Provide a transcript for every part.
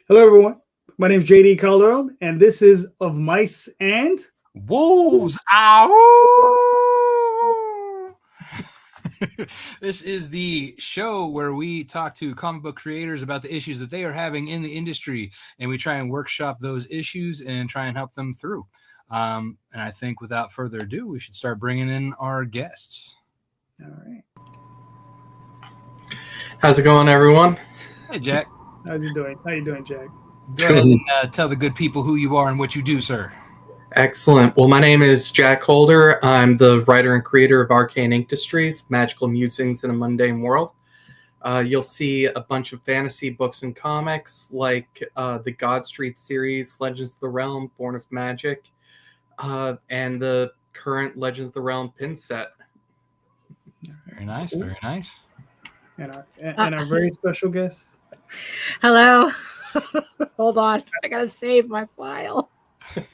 Hello, everyone. My name is JD Calderon, and this is Of Mice and Wolves. Ow! This is the show where we talk to comic book creators about the issues that they are having in the industry, and we try and workshop those issues and try and help them through. And I think without further ado, we should start bringing in our guests. All right. How's it going, everyone? Hey, Jack. How's you doing? How you doing, Jack? Go ahead and tell the good people who you are and what you do, sir. Excellent. Well, my name is Jack Holder. I'm the writer and creator of Arcane Industries, Magical Musings in a Mundane World. You'll see a bunch of fantasy books and comics like the God Street series, Legends of the Realm, Born of Magic, and the current Legends of the Realm pin set. Very nice, very nice. And our very special guest. Hello. Hold on. I gotta save my file. Come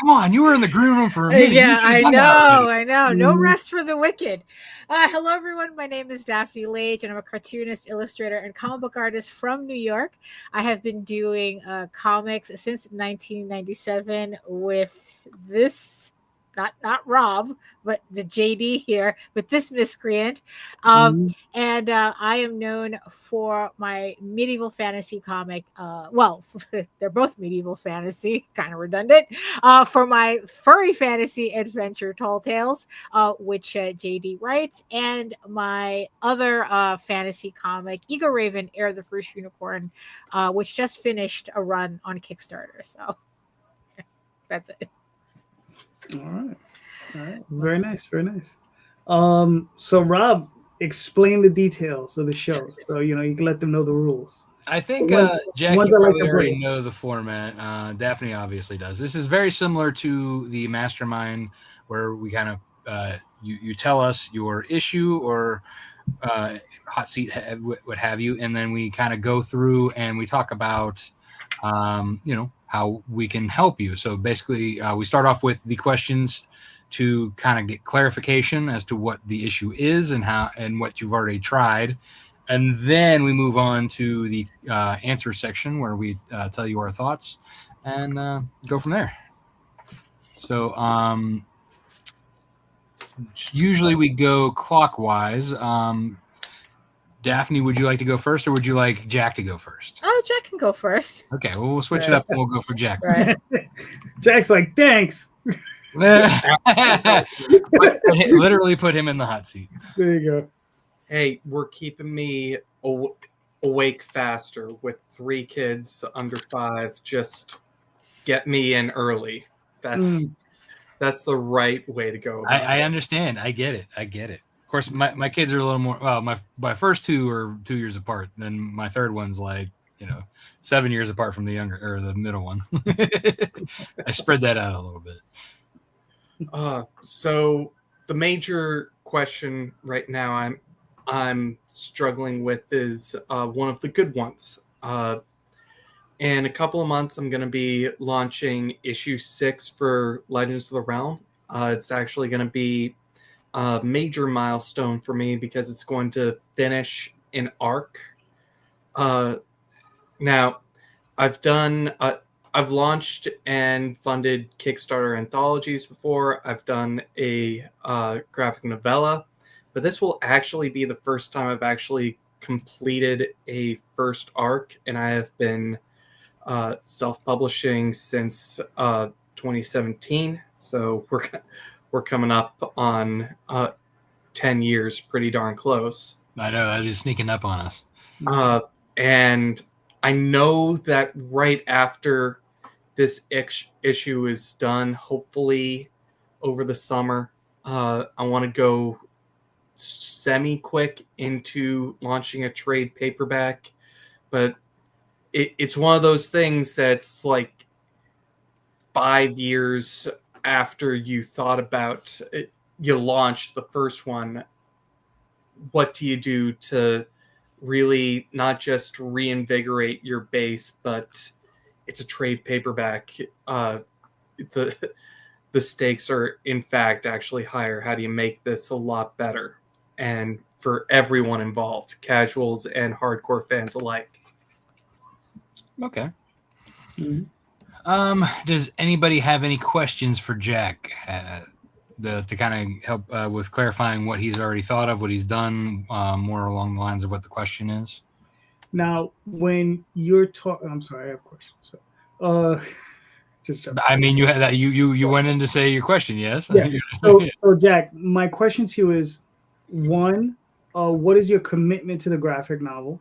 on, you were in the green room for a minute. Yeah, I know. No rest for the wicked. Hello, everyone. My name is Daphne Lage, and I'm a cartoonist, illustrator, and comic book artist from New York. I have been doing comics since 1997 with this. Not Rob, but the JD here with this miscreant. And I am known for my medieval fantasy comic. They're both medieval fantasy, kind of redundant. For my furry fantasy adventure, Tall Tales, which JD writes, and my other fantasy comic, Ego Raven, Heir the First Unicorn, which just finished a run on Kickstarter. So that's it. All right. Very nice. So Rob, explain the details of the show. Yes. So you can let them know the rules. I think Jack, you probably already know the format. Daphne obviously does. This is very similar to the Mastermind, where we kind of you tell us your issue or hot seat, what have you, and then we kind of go through and we talk about how we can help you. So basically, we start off with the questions to kind of get clarification as to what the issue is and how and what you've already tried. And then we move on to the answer section where we tell you our thoughts and go from there. So usually we go clockwise. Daphne, would you like to go first, or would you like Jack to go first? Oh, Jack can go first. Okay, well, we'll switch it up and we'll go for Jack. Right. Jack's like, thanks. Literally put him in the hot seat. There you go. Hey, we're keeping me awake faster with 3 kids under 5. Just get me in early. That's the right way to go. I understand. I get it. Of course, my kids are a little more. Well, my first 2 are 2 years apart. Then my third one's 7 years apart from the younger or the middle one. I spread that out a little bit. So the major question right now I'm struggling with is one of the good ones. In a couple of months, I'm going to be launching issue 6 for Legends of the Realm. It's actually going to be a major milestone for me because it's going to finish an arc. Now, I've launched and funded Kickstarter anthologies before. I've done a graphic novella, but this will actually be the first time I've actually completed a first arc, and I have been self-publishing since 2017. So we're coming up on 10 years, pretty darn close. I know, that is sneaking up on us. And I know that right after this issue is done, hopefully over the summer, I want to go semi-quick into launching a trade paperback. But it's one of those things that's like 5 years after you thought about it, you launched the first one. What do you do to really not just reinvigorate your base, but it's a trade paperback. The stakes are in fact actually higher. How do you make this a lot better? And for everyone involved, casuals and hardcore fans alike. Okay. Mm-hmm. Does anybody have any questions for Jack to kind of help with clarifying what he's already thought of, what he's done, more along the lines of what the question is? Now, when you're talking, I'm sorry, I have questions. So, just I mean, you had that. You went in to say your question, yes? Yeah. So Jack, my question to you is, one, what is your commitment to the graphic novel,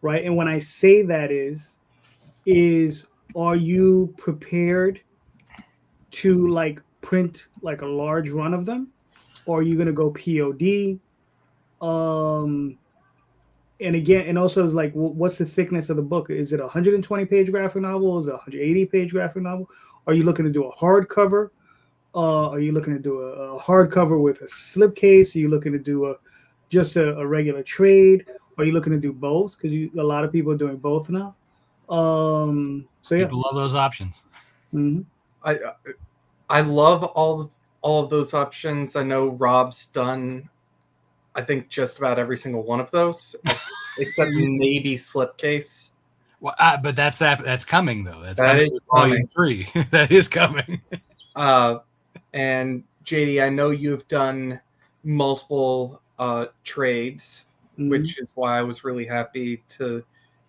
right? And when I say that is are you prepared to like print like a large run of them, or are you gonna go POD? And again, and also is like, what's the thickness of the book? Is it a 120-page graphic novel? Is it a 180-page graphic novel? Are you looking to do a hardcover? Are you looking to do a hardcover with a slipcase? Are you looking to do just a regular trade? Are you looking to do both? Because a lot of people are doing both now. So yeah, people love those options. Mm-hmm. I love all of those options. I know Rob's done, I think, just about every single one of those, except maybe slipcase. Well, but that's coming though. That's that coming is volume 3. That is coming. And JD, I know you've done multiple trades, Mm-hmm. which is why I was really happy to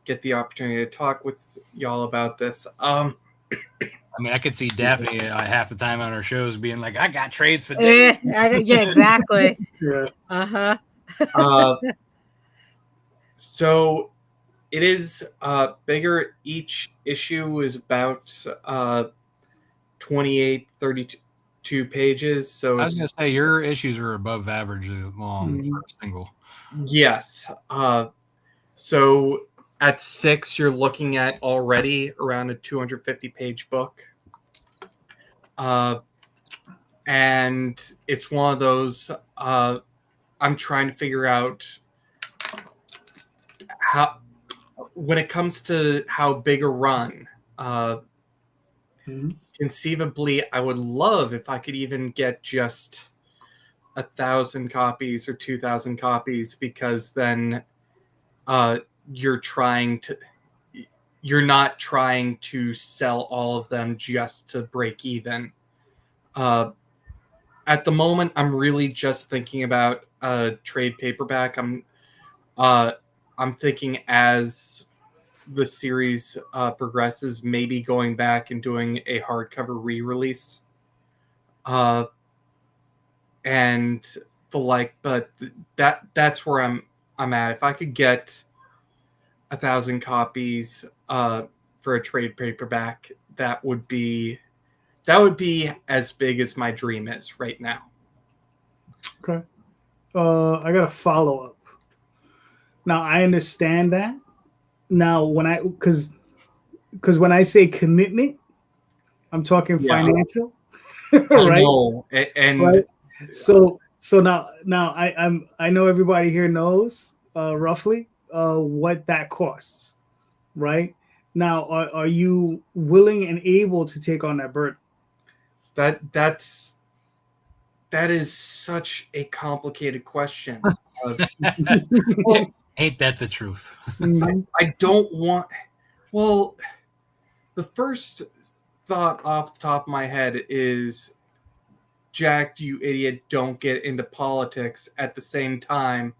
get the opportunity to talk with y'all about this. I mean, I could see Daphne half the time on our shows being like, "I got trades for days." Yeah, exactly. Yeah. So it is bigger. Each issue is about 28, 32 pages. So I was going to say your issues are above average long for a single. Yes. So at 6, you're looking at already around a 250-page book. And it's one of those, I'm trying to figure out how, when it comes to how big a run, conceivably, I would love if I could even get just 1,000 copies or 2,000 copies, because then you're not trying to sell all of them just to break even. At the moment, I'm really just thinking about trade paperback. I'm thinking as the series progresses, maybe going back and doing a hardcover re-release. And the like, but that's where I'm at. If I could get 1,000 copies for a trade paperback, that would be as big as my dream is right now. Okay. I got a follow-up. Now I understand that. Now because when I say commitment, I'm talking financial. Right? I know. And right? So now I know everybody here knows roughly what that costs, right? Now are you willing and able to take on that burden? That is such a complicated question. Well, ain't that the truth? I don't want. Well, the first thought off the top of my head is, Jack, you idiot, don't get into politics. At the same time,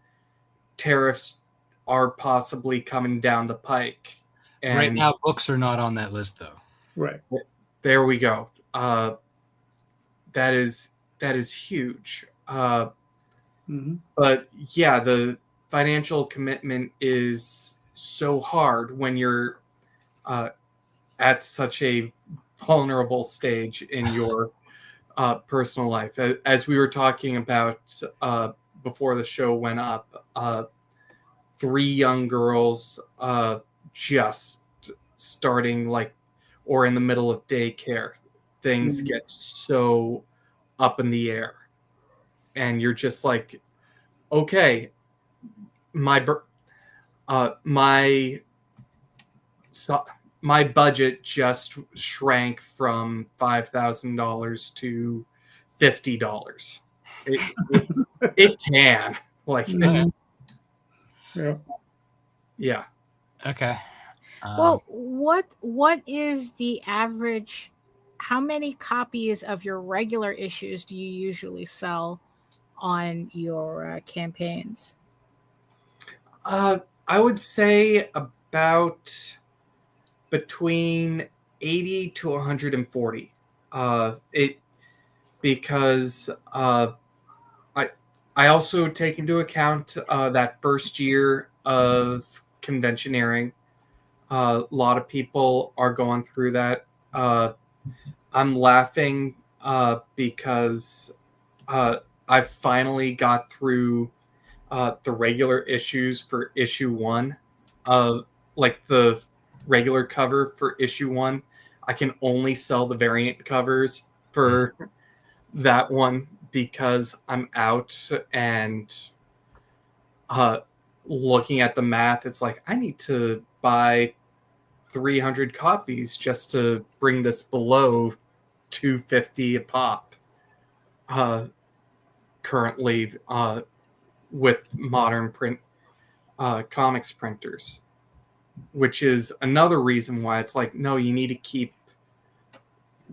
tariffs are possibly coming down the pike. And right now, books are not on that list, though. Right. There we go. That is huge. But yeah, the financial commitment is so hard when you're at such a vulnerable stage in your personal life. As we were talking about before the show went up, 3 young girls just starting or in the middle of daycare. Things get so up in the air, and you're just like, okay, my budget just shrank from $5,000 to $50. It can Yeah. Yeah. Okay. Well, what is the average? How many copies of your regular issues do you usually sell on your campaigns? I would say about between 80 to 140. It because I also take into account that first year of conventioneering. A lot of people are going through that. I'm laughing because I finally got through the regular issues for issue 1, like the regular cover for issue 1. I can only sell the variant covers for that one because I'm out, and looking at the math, it's like I need to buy 300 copies just to bring this below 250 a pop. Currently, with modern print comics printers, which is another reason why it's like, no, you need to keep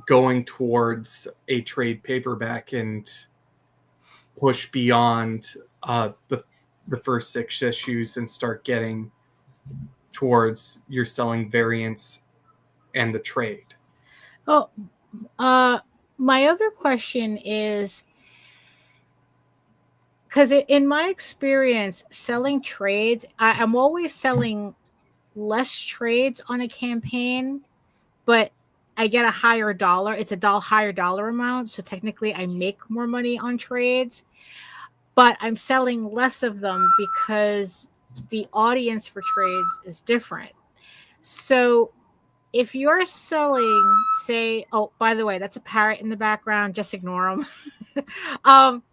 going towards a trade paperback and push beyond the first 6 issues and start getting towards you're selling variants and the trade. Oh, my other question is, because in my experience selling trades, I'm always selling less trades on a campaign, but I get a higher dollar. It's a higher dollar amount, so technically I make more money on trades, but I'm selling less of them because the audience for trades is different. So if you're selling, say, oh, by the way, that's a parrot in the background, just ignore them.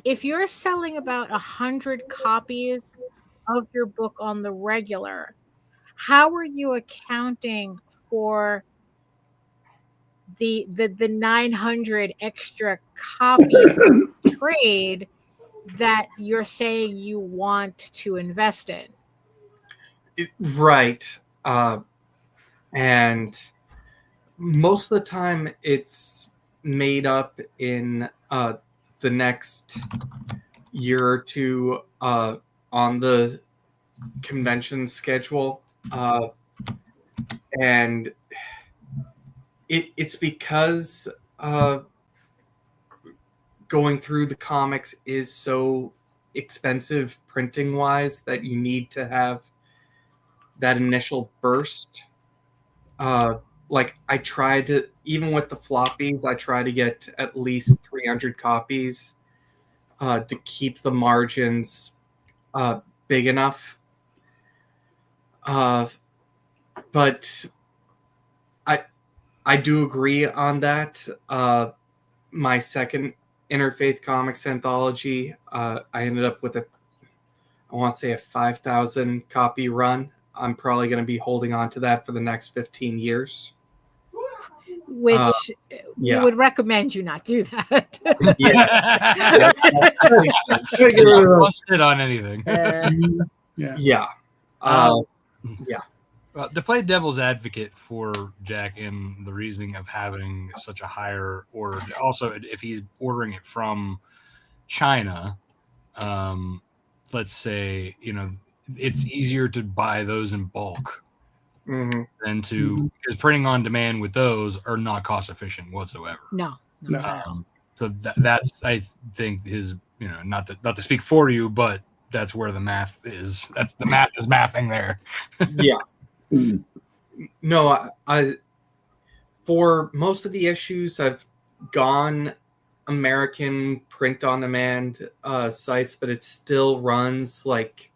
If you're selling about 100 copies of your book on the regular, how are you accounting for the 900 extra copies trade that you're saying you want to invest in? Right. And most of the time it's made up in the next year or two on the convention schedule. And it's because going through the comics is so expensive printing wise that you need to have that initial burst. Like I tried to, even with the floppies, I try to get at least 300 copies to keep the margins big enough. But I do agree on that. My second Interfaith Comics anthology, I ended up with I want to say a 5,000 copy run. I'm probably going to be holding on to that for the next 15 years. Which we would recommend you not do that. Don't trust it on anything. Yeah. Well, to play devil's advocate for Jack in the reasoning of having such a higher order, also if he's ordering it from China, let's say, it's easier to buy those in bulk than to, because printing on demand with those are not cost efficient whatsoever. No. So that's, I think, his, not to speak for you, but that's where the math is. That's the math is mathing there. Yeah. No, I for most of the issues I've gone American print on demand sites, but it still runs like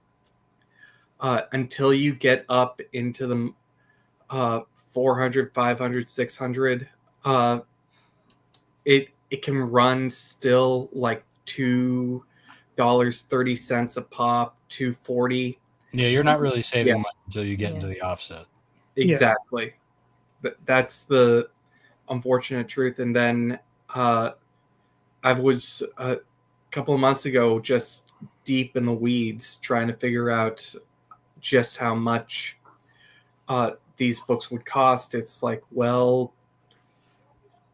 until you get up into the 400, 500, 600, it can run still like $2.30 a pop, $2.40. Yeah, you're not really saving much until you get into the offset. Exactly. That's the unfortunate truth. And then I was a couple of months ago just deep in the weeds trying to figure out just how much these books would cost, it's like, well,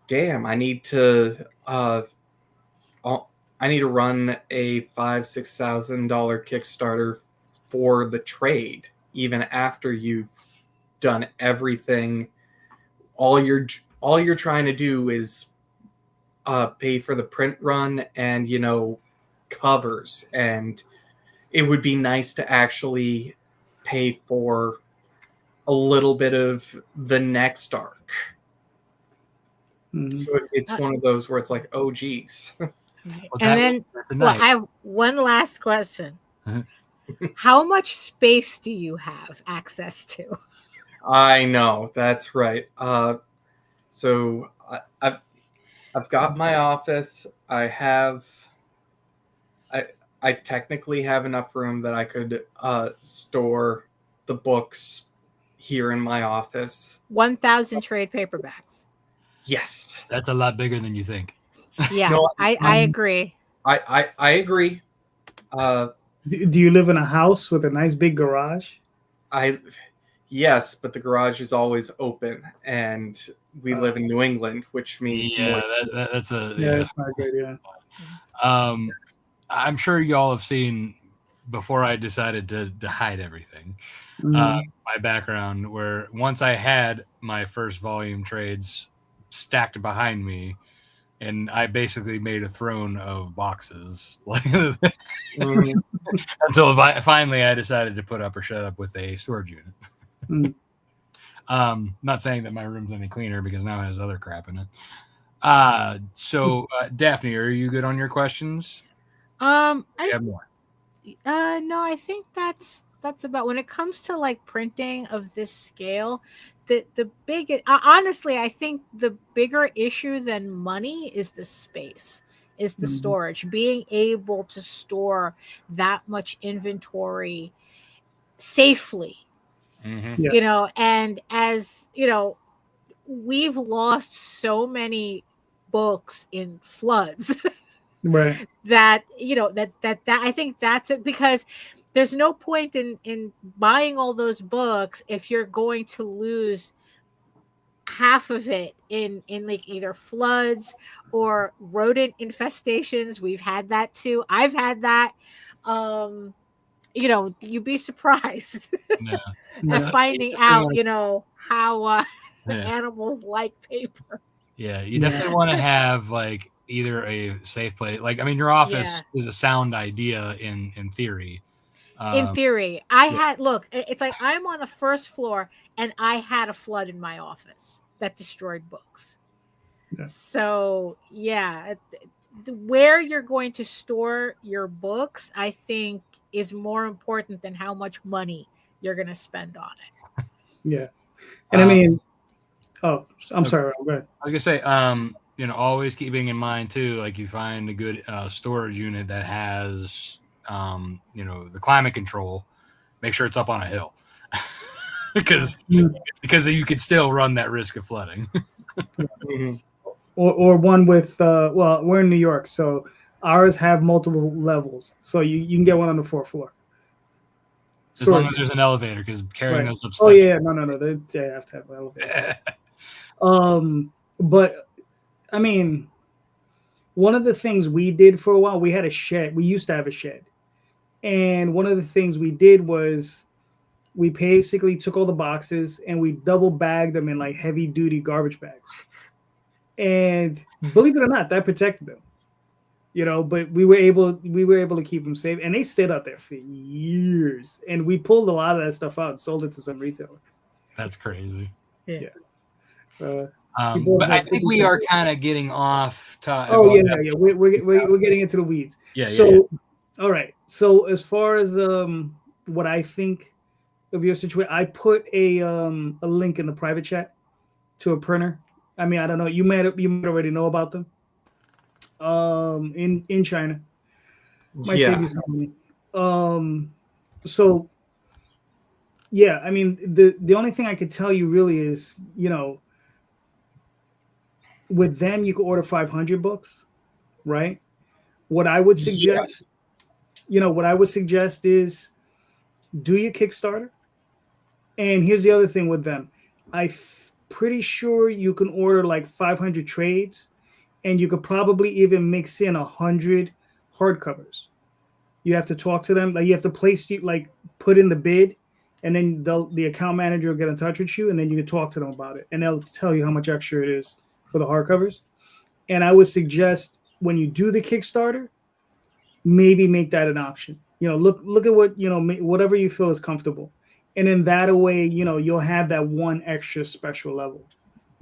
damn, I need to run a $5,000-$6,000 Kickstarter for the trade, even after you've done everything. All you're trying to do is pay for the print run and, you know, covers, and it would be nice to actually pay for a little bit of the next arc. Mm-hmm. So it's one of those where it's like, oh geez. And then I have one last question. How much space do you have access to? I know, that's right. So I've got my office. I technically have enough room that I could store the books here in my office. 1,000 trade paperbacks. Yes, that's a lot bigger than you think. Yeah, no, I agree. I agree. Do you live in a house with a nice big garage? Yes, but the garage is always open, and we live in New England, which means that's not good. Yeah. I'm sure y'all have seen, before I decided to hide everything, my background, where once I had my first volume trades stacked behind me, and I basically made a throne of boxes, until finally I decided to put up or shut up with a storage unit. Not saying that my room's any cleaner, because now it has other crap in it. So Daphne, are you good on your questions? I have more. No, I think that's about, when it comes to like printing of this scale, the biggest, honestly, I think the bigger issue than money is the space, is the storage, being able to store that much inventory safely. You know, and as you know, we've lost so many books in floods. Right. That, you know, that I think that's it, because there's no point in buying all those books if you're going to lose half of it in like either floods or rodent infestations. We've had that too. I've had that. You know, you'd be surprised at finding out, you know, how animals like paper. Yeah, you definitely want to have like either a safe place. Like, I mean, your office is a sound idea in theory. In theory, I had, look, it's like I'm on the first floor and I had a flood in my office that destroyed books. So yeah, where you're going to store your books, I think, is more important than how much money you're going to spend on it. Yeah. And I mean, I'm sorry. Go ahead. I was gonna say, you know, always keeping in mind too, like you find a good storage unit that has, you know, the climate control. Make sure it's up on a hill, because you could still run that risk of flooding. Or one with well, we're in New York, so ours have multiple levels, so you can get one on the 4th floor. As long as there's an elevator, because carrying those up. Oh yeah, no, they have to have an elevator. But I mean, one of the things we did for a while, we had a shed. We used to have a shed, and one of the things we did was we basically took all the boxes and we double bagged them in like heavy duty garbage bags. And believe it or not, that protected them, you know. But we were able to keep them safe, and they stayed out there for years. And we pulled a lot of that stuff out and sold it to some retailer. That's crazy. Yeah. But I think we are kind of getting off. Yeah. We're getting into the weeds. All right. So as far as what I think of your situation, I put a link in the private chat to a printer. I mean, I don't know. You might already know about them. In China, might save you some money. So yeah, I mean, the only thing I could tell you really is, you know, with them you could order 500 books, right? What I would suggest, you know, what I would suggest is do your Kickstarter. And here's the other thing with them. I'm pretty sure you can order like 500 trades, and you could probably even mix in 100 hardcovers. You have to talk to them. Like you have to put in the bid, and then the account manager will get in touch with you, and then you can talk to them about it, and they'll tell you how much extra it is for the hardcovers. And I would suggest when you do the Kickstarter, maybe make that an option. Look at what whatever you feel is comfortable, and in that way, you'll have that one extra special level.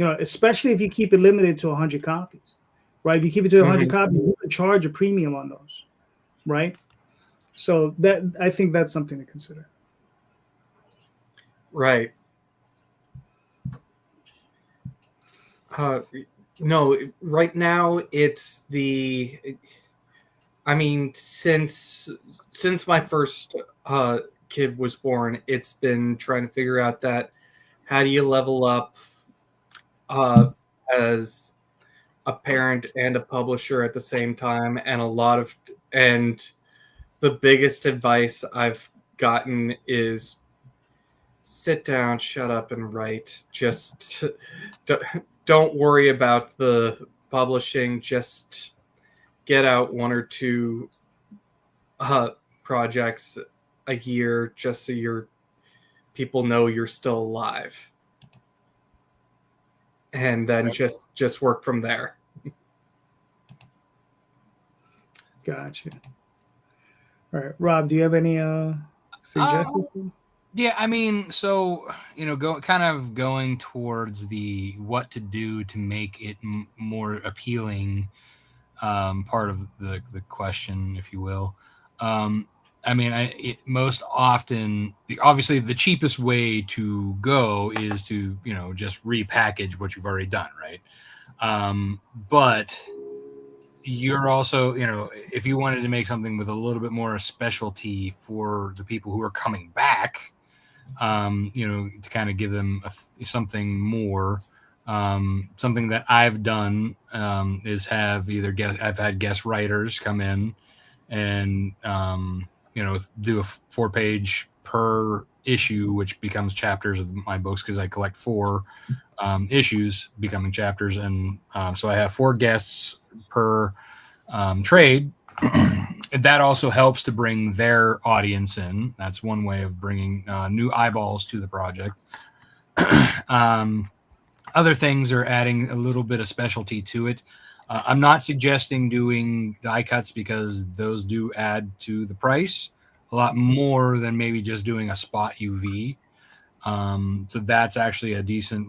Especially if you keep it limited to 100 copies, right? If you keep it to 100 copies, you can charge a premium on those, right? So I think that's something to consider. Right. No, right now it's since my first kid was born, it's been trying to figure out that how do you level up as a parent and a publisher at the same time, and the biggest advice I've gotten is sit down, shut up, and write. Just don't worry about the publishing. Just get out 1 or 2 projects a year, just so your people know you're still alive, and then just work from there. Gotcha. All right, Rob, do you have any suggestions? Yeah, I mean, so going towards the what to do to make it more appealing, part of the question, if you will. I mean, most often, obviously, the cheapest way to go is to just repackage what you've already done, right? But you're also, if you wanted to make something with a little bit more specialty for the people who are coming back, to kind of give them something more. Something that I've done is I've had guest writers come in and do a 4-page per issue, which becomes chapters of my books because I collect 4 issues becoming chapters, and so I have 4 guests per trade. That also helps to bring their audience in. That's one way of bringing new eyeballs to the project. Other things are adding a little bit of specialty to it. I'm not suggesting doing die cuts because those do add to the price a lot more than maybe just doing a spot UV. So that's actually a decent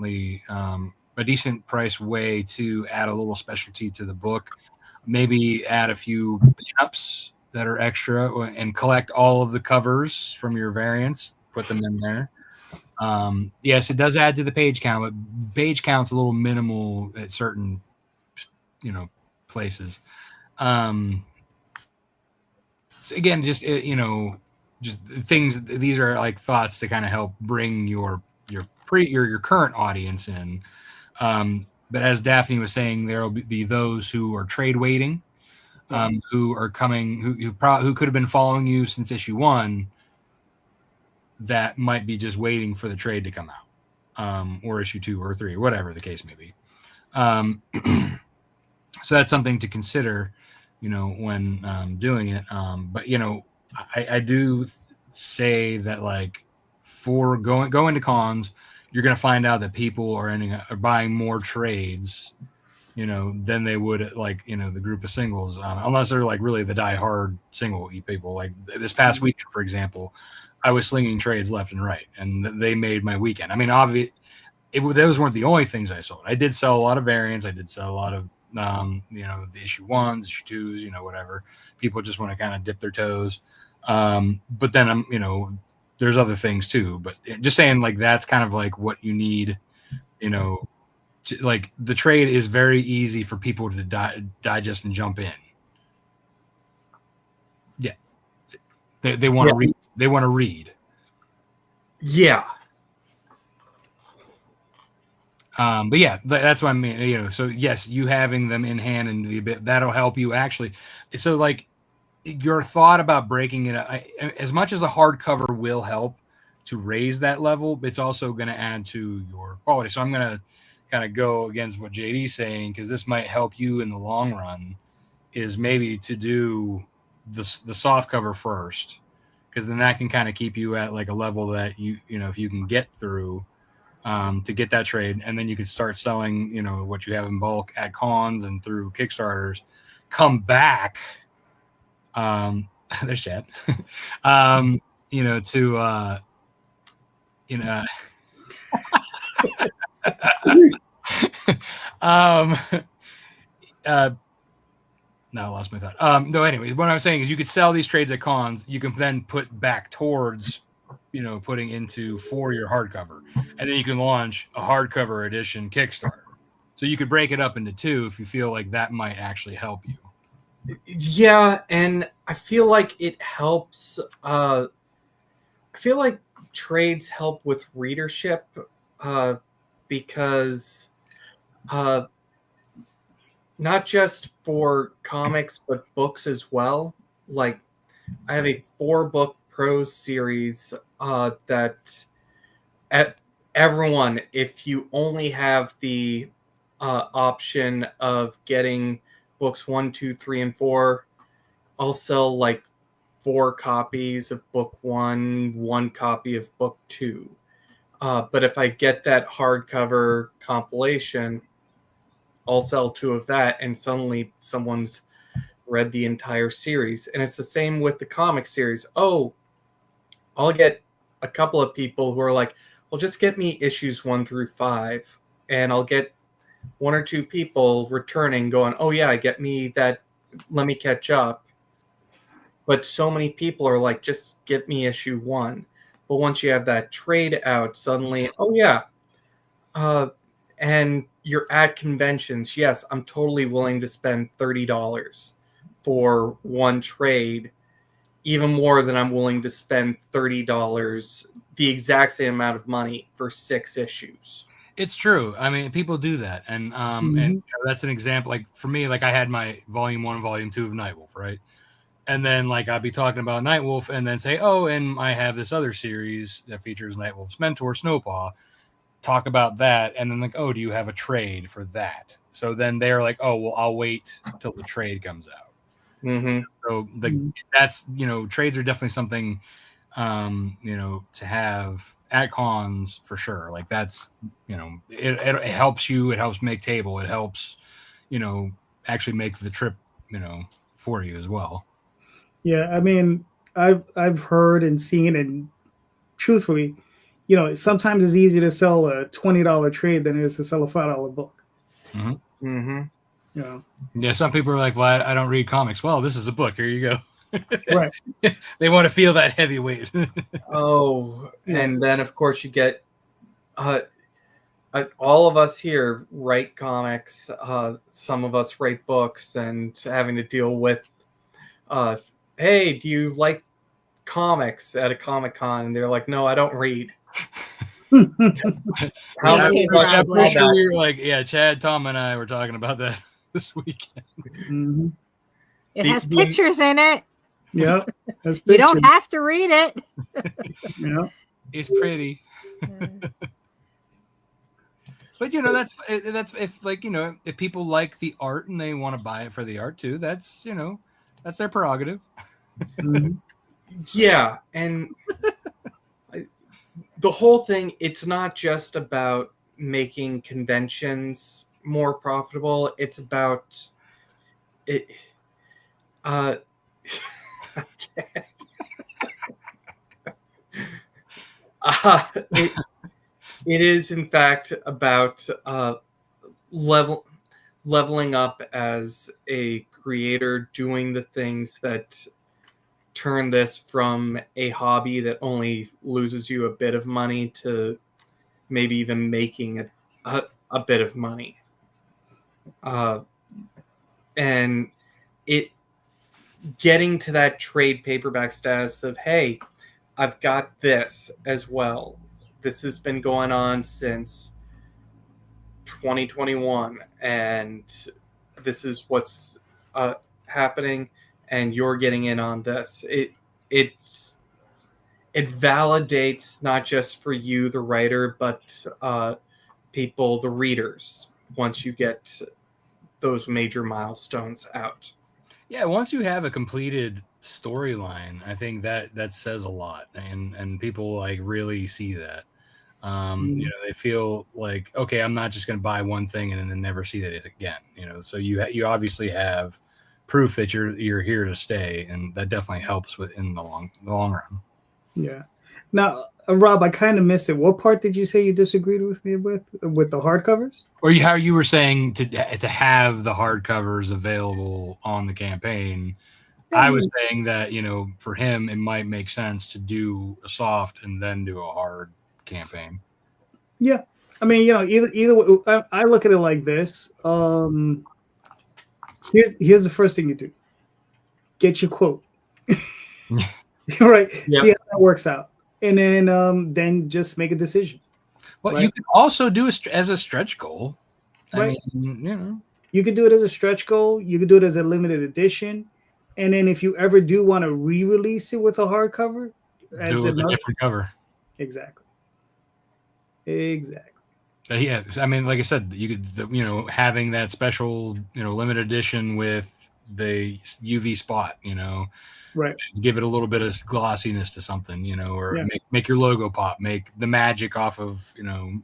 price way to add a little specialty to the book. Maybe add a few pinups that are extra and collect all of the covers from your variants, put them in there. Yes, it does add to the page count, but page count's a little minimal at certain, places. So again, just things. These are like thoughts to kind of help bring your current audience in. But as Daphne was saying, there will be those who are trade waiting, who are coming, who could have been following you since issue 1, that might be just waiting for the trade to come out, or issue 2 or 3, whatever the case may be. So that's something to consider, when doing it. But I do say that, like, for going to cons, you're going to find out that people are buying more trades, than they would at, like, the group of singles, unless they're like really the die-hard single people. Like this past week, for example, I was slinging trades left and right, and they made my weekend. I mean, obviously, those weren't the only things I sold. I did sell a lot of variants. I did sell a lot of, the issue 1s, issue 2s, whatever. People just want to kind of dip their toes. But then there's other things too. But just saying, like, that's kind of like what you need, like the trade is very easy for people to digest and jump in. Yeah. They want to read. They want to read. Yeah. But yeah, that's what I mean. So yes, you having them in hand and that'll help you actually. So like, your thought about breaking it up, as much as a hardcover will help to raise that level, it's also going to add to your quality. So I'm going to kind of go against what JD's saying, because this might help you in the long run, is maybe to do the soft cover first, because then that can kind of keep you at like a level that you know, if you can get through to get that trade, and then you can start selling, you know, what you have in bulk at cons and through Kickstarters, come back. There's Chad. You know, to you know, no, I lost my thought. No, anyways, what I'm saying is you could sell these trades at cons. You can then put back towards, you know, putting into for your hardcover, and then you can launch a hardcover edition Kickstarter. So you could break it up into two if you feel like that might actually help you. Yeah, and I feel like it helps. I feel like trades help with readership because not just for comics, but books as well. Like, I have a 4-book prose series that everyone, if you only have the option of getting books 1, 2, 3, and 4, I'll sell like 4 copies of book 1, 1 copy of book 2. But if I get that hardcover compilation, I'll sell 2 of that, and suddenly someone's read the entire series. And it's the same with the comic series. Oh, I'll get a couple of people who are like, well, just get me issues 1 through 5. And I'll get 1 or 2 people returning going, oh yeah, get me that, let me catch up. But so many people are like, just get me issue 1. But once you have that trade out, suddenly, oh yeah. And you're at conventions. Yes, I'm totally willing to spend $30 for 1 trade, even more than I'm willing to spend $30, the exact same amount of money, for 6 issues. It's true. I mean, people do that, and and you know, that's an example. Like for me, like I had my volume 1 and volume 2 of Nightwolf, right? And then like I'd be talking about Nightwolf, and then say, oh, and I have this other series that features Nightwolf's mentor, Snowpaw. Talk about that, and then like, oh, do you have a trade for that? So then they're like, oh, well, I'll wait till the trade comes out. Mm-hmm. So that's, you know, trades are definitely something, you know, to have at cons for sure. Like that's, you know, it helps you. It helps make table. It helps, you know, actually make the trip, you know, for you as well. Yeah, I mean, I've heard and seen, and truthfully, you know, sometimes it's easier to sell a $20 trade than it is to sell a $5 book. Mm-hmm. Mm-hmm. You know? Yeah, some people are like, well, I don't read comics. Well, this is a book. Here you go. Right. They want to feel that heavyweight. Oh, and then of course you get all of us here write comics. Some of us write books, and having to deal with, hey, do you like comics at a Comic-Con? And they're like, no, I don't read. I'm pretty sure we were like, yeah, Chad, Tom, and I were talking about that this weekend. Mm-hmm. It has pictures in it. Yeah, you don't have to read it. Yeah, it's pretty. But you know, that's if, like, you know, if people like the art and they want to buy it for the art too, that's, you know, that's their prerogative. Mm-hmm. Yeah, and the whole thing, it's not just about making conventions more profitable. It's about it. It is in fact about leveling up as a creator, doing the things that turn this from a hobby that only loses you a bit of money to maybe even making a bit of money. And it getting to that trade paperback status of, hey, I've got this as well. This has been going on since 2021, and this is what's happening. and you're getting in on this, it validates not just for you, the writer, but people, the readers, once you get those major milestones out. Yeah, once you have a completed storyline, I think that says a lot, and people like really see that. You know, they feel like, okay, I'm not just going to buy one thing and then never see that again. You know, so you obviously have proof that you're here to stay, and that definitely helps in the long run. Yeah. Now, Rob, I kind of missed it. What part did you say you disagreed with me with the hardcovers? Or how you were saying to have the hardcovers available on the campaign. I was saying that, you know, for him, it might make sense to do a soft and then do a hard campaign. Yeah. I mean, you know, either way, I look at it like this. Here's the first thing you do. Get your quote. Right. Yep. See how that works out. And then just make a decision. Well, right? You can also do it as a stretch goal. Right. I mean, you know. You could do it as a stretch goal. You could do it as a limited edition. And then if you ever do want to re-release it with a hardcover, do it with a different cover. Exactly. Yeah, I mean, like I said, you could, you know, having that special, you know, limited edition with the UV spot, you know, right, give it a little bit of glossiness to something, you know, or make your logo pop, make the magic off of, you know,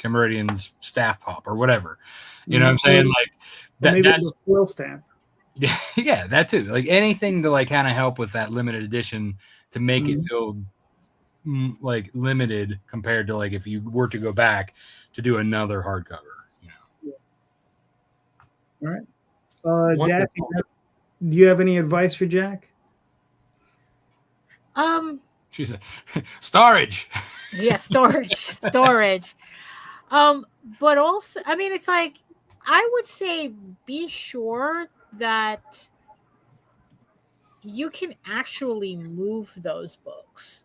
Cameridian's staff pop or whatever. You know what I'm saying? Like that's the foil stamp. Yeah, that too. Like anything to like kind of help with that limited edition to make it feel like limited compared to like if you were to go back to do another hardcover, you know. Yeah. All right. Jack, do you have any advice for Jack? She said storage. Yeah, storage. But also, I mean, it's like I would say be sure that you can actually move those books.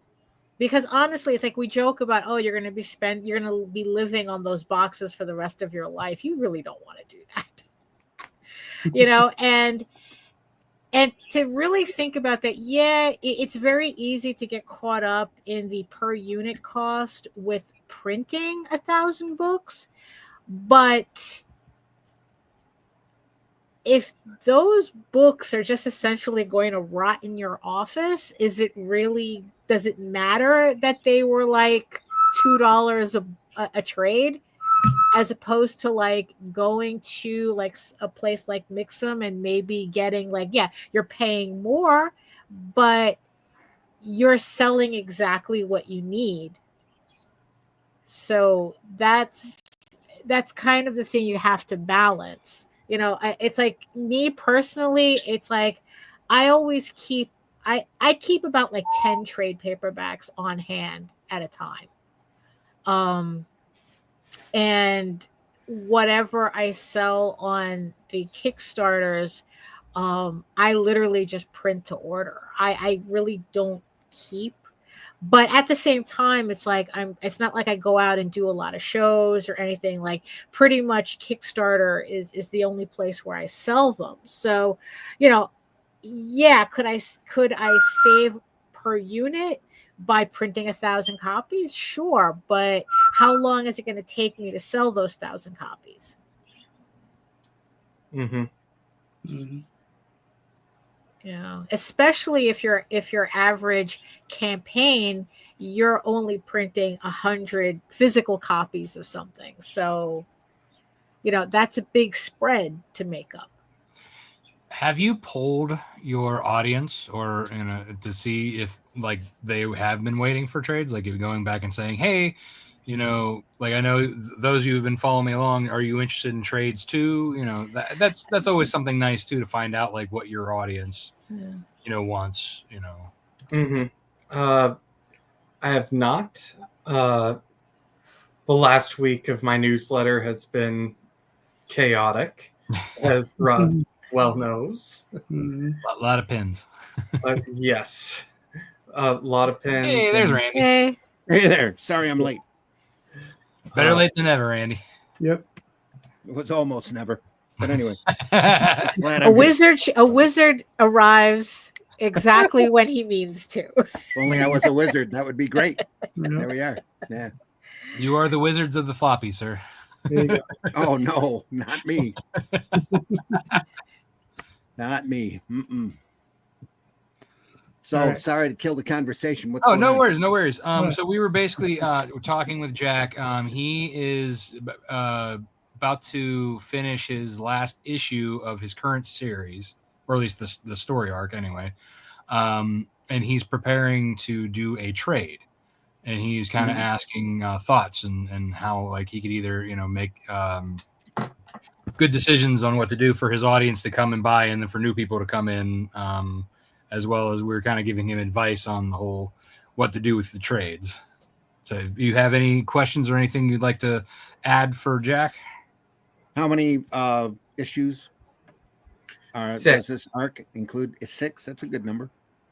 Because honestly, it's like we joke about, oh, you're going to be living on those boxes for the rest of your life. You really don't want to do that. You know, and to really think about that, yeah, it's very easy to get caught up in the per unit cost with printing 1,000 books. But if those books are just essentially going to rot in your office, does it matter that they were like $2 a trade, as opposed to like going to like a place like Mix'em and maybe getting like, yeah, you're paying more, but you're selling exactly what you need. So that's kind of the thing you have to balance. You know, it's like me personally, it's like I always keep about like 10 trade paperbacks on hand at a time. And whatever I sell on the Kickstarters, I literally just print to order. I really don't keep. But at the same time, it's like it's not like I go out and do a lot of shows or anything. Like pretty much Kickstarter is the only place where I sell them. So, you know, yeah, could I save per unit by printing 1,000 copies? Sure, but how long is it going to take me to sell those 1,000 copies? Yeah, especially if your average campaign, you're only printing 100 physical copies of something. So, you know, that's a big spread to make up. Have you polled your audience or, you know, to see if like they have been waiting for trades? Like if you're going back and saying, hey, you know, like I know those of you who've been following me along, are you interested in trades too? You know, that's always something nice too, to find out like what your audience, you know, wants, you know. I have not. The last week of my newsletter has been chaotic, as Rob well knows. A lot of pins. Yes. A lot of pins. Hey, there's Randy. Hey there. Sorry I'm late. Better late than never, Randy. Yep. It was almost never. But anyway, glad A wizard arrives exactly when he means to. If only I was a wizard, that would be great. You There we are. Yeah. You are the wizards of the floppy, sir. There you go. Oh no, not me. Not me. Mm-mm. So Right. sorry to kill the conversation. What's Oh, going no on? worries, no worries. Right. So we were basically we're talking with Jack. He is about to finish his last issue of his current series, or at least the story arc, anyway. And he's preparing to do a trade, and he's kind of asking thoughts and how like he could either make good decisions on what to do for his audience to come and buy, and then for new people to come in. As well as we're kind of giving him advice on the whole what to do with the trades. So if you have any questions or anything you'd like to add for Jack? How many issues does this arc include? Is 6? That's a good number.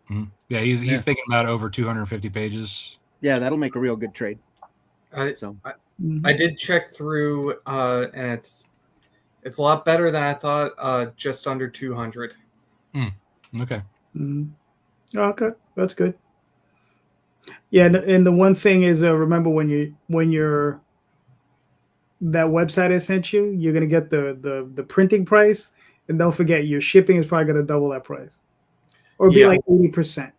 Mm-hmm. Yeah, he's thinking about over 250 pages. Yeah, that'll make a real good trade. I did check through, and it's a lot better than I thought. Just under 200. Okay. Mm-hmm. Okay, that's good. Yeah, and the one thing is, remember when you're that website I sent you, you're gonna get the printing price, and don't forget your shipping is probably gonna double that price, or be like 80%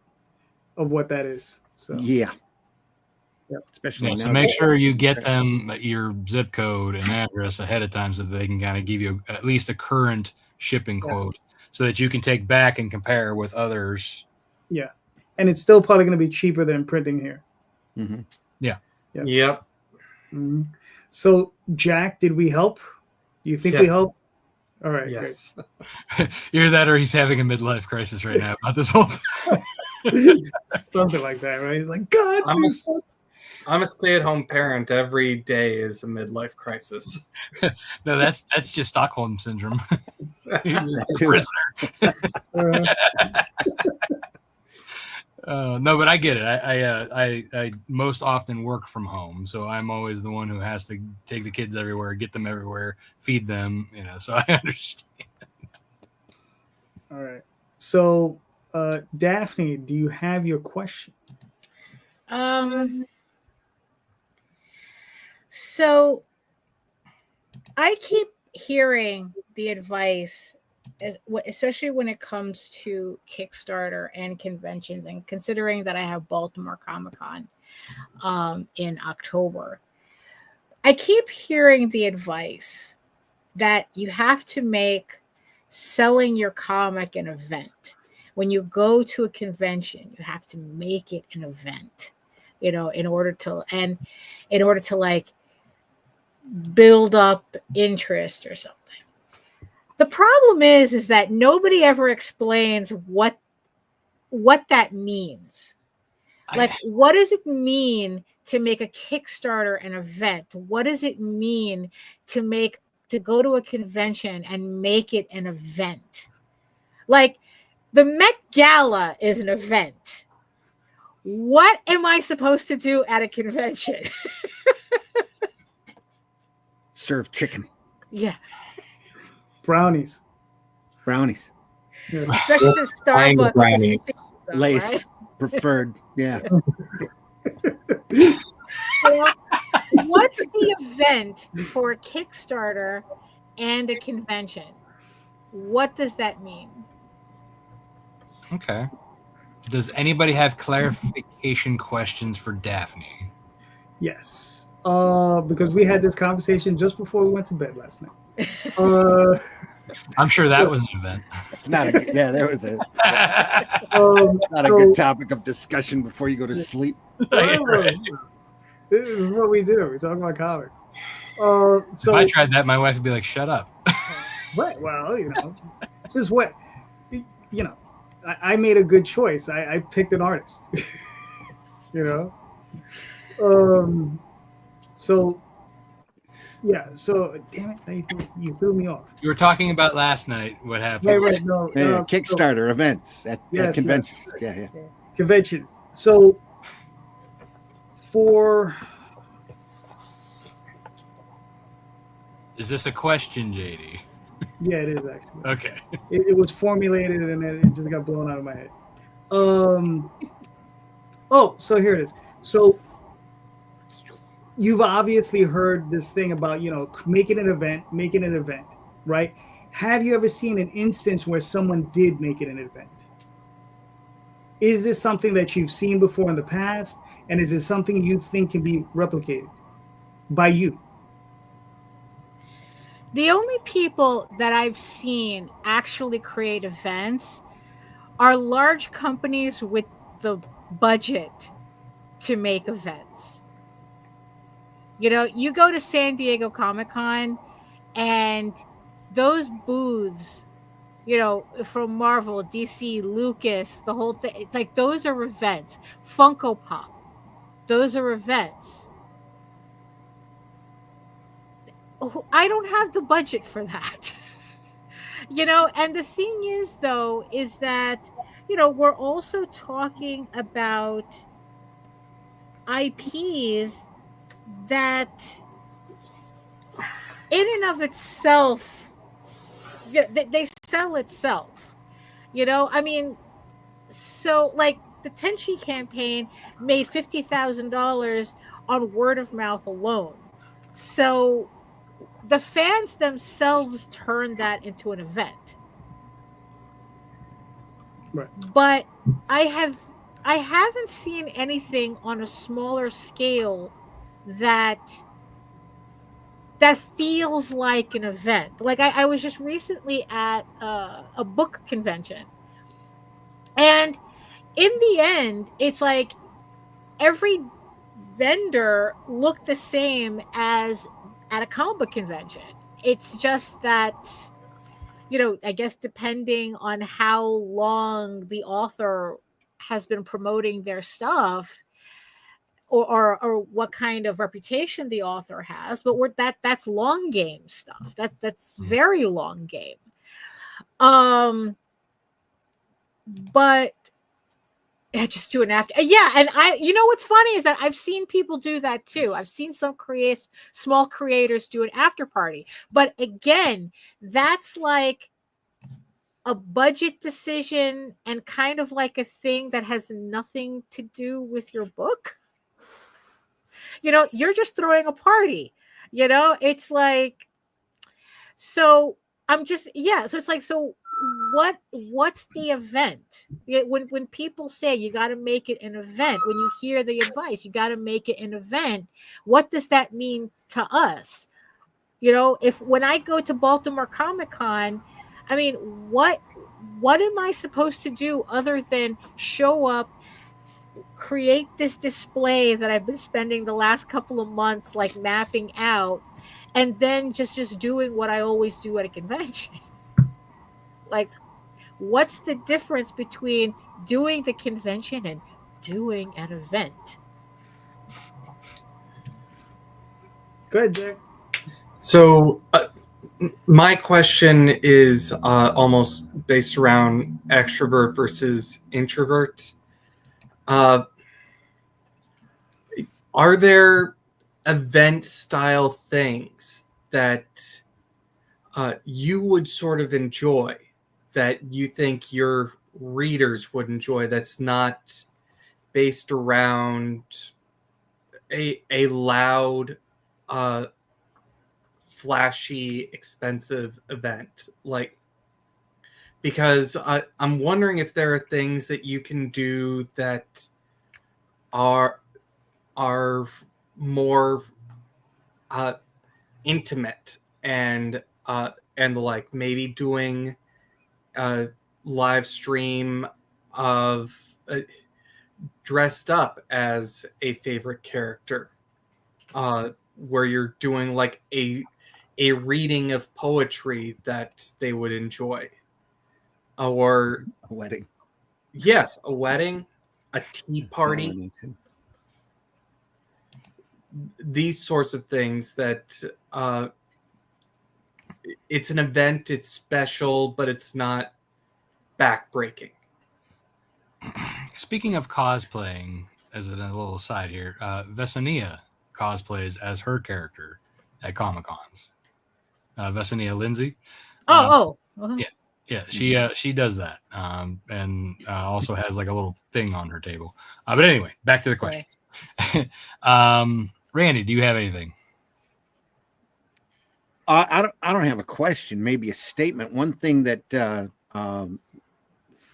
of what that is. So yeah. Especially now. So make sure you get them your zip code and address ahead of time so that they can kind of give you at least a current shipping quote, so that you can take back and compare with others. Yeah, and it's still probably going to be cheaper than printing here. Mm-hmm. Yep. Mm-hmm. So, Jack, did we help? Do you think we helped? All right. Yes. Either that or he's having a midlife crisis right now about this whole thing. Something like that, right? He's like, God, I'm a stay-at-home parent. Every day is a midlife crisis. No, that's just Stockholm syndrome. No, but I get it. I most often work from home, so I'm always the one who has to take the kids everywhere, get them everywhere, feed them. So I understand. All right. So, Daphne, do you have your question? So I keep hearing the advice, especially when it comes to Kickstarter and conventions, and considering that I have Baltimore Comic-Con in October, I keep hearing the advice that you have to make selling your comic an event. When you go to a convention, you have to make it an event, in order to like build up interest or something. The problem is that nobody ever explains what that means. Like, what does it mean to make a Kickstarter an event? What does it mean to go to a convention and make it an event? Like, the Met Gala is an event. What am I supposed to do at a convention? Serve chicken. Yeah. Brownies. Yeah. Especially the Starbucks brownies. Laced, right? Preferred. Yeah. So, what's the event for a Kickstarter and a convention? What does that mean? Okay. Does anybody have clarification questions for Daphne? Yes. Because we had this conversation just before we went to bed last night. I'm sure that was an event. It's not a good, there was a not a good topic of discussion before you go to sleep. This is what we do. We talk about comics. So if I tried that, my wife would be like, "Shut up." Right. Well, this is what I made a good choice. I picked an artist. So damn it, you threw me off. You were talking about last night. What happened? Right. No, Kickstarter events at conventions. Yes. Yeah. Conventions. So is this a question, JD? Yeah, it is actually. Okay. It was formulated and it just got blown out of my head. Oh, so here it is. So you've obviously heard this thing about, making an event, right? Have you ever seen an instance where someone did make it an event? Is this something that you've seen before in the past? And is it something you think can be replicated by you? The only people that I've seen actually create events are large companies with the budget to make events. You go to San Diego Comic-Con and those booths, from Marvel, DC, Lucas, the whole thing, it's like those are events. Funko Pop, those are events. I don't have the budget for that. And the thing is, though, is that, we're also talking about IPs that in and of itself, they sell itself. I mean, so like the Tenchi campaign made $50,000 on word of mouth alone. So the fans themselves turned that into an event. Right. But I haven't seen anything on a smaller scale that feels like an event. Like I was just recently at a book convention, and in the end, it's like every vendor looked the same as at a comic book convention. It's just that, I guess depending on how long the author has been promoting their stuff, or what kind of reputation the author has, but that's long game stuff. That's very long game. But just do an after. Yeah, and what's funny is that I've seen people do that too. I've seen some small creators do an after party. But again, that's like a budget decision and kind of like a thing that has nothing to do with your book. You're just throwing a party. It's like, so I'm just, so it's like, so what's the event? When people say you got to make it an event, when you hear the advice, you got to make it an event, what does that mean to us? If when I go to Baltimore Comic-Con, I mean, what am I supposed to do other than show up, create this display that I've been spending the last couple of months like mapping out, and then just doing what I always do at a convention? Like, what's the difference between doing the convention and doing an event? Go ahead, Jack. So my question is almost based around extrovert versus introvert. Are there event style things that you would sort of enjoy, that you think your readers would enjoy, that's not based around a loud, flashy, expensive event? Like, because I'm wondering if there are things that you can do that are more intimate and like maybe doing a live stream of dressed up as a favorite character, where you're doing like a reading of poetry that they would enjoy, or a wedding. Yes, a wedding, a tea party. These sorts of things that it's an event, it's special, but it's not backbreaking. Speaking of cosplaying, as a little aside here, Vesania cosplays as her character at Comic-Cons. Vesania Lindsay. She does that, and also has like a little thing on her table. But anyway, back to the question. Randy, do you have anything? I don't have a question. Maybe a statement. One thing that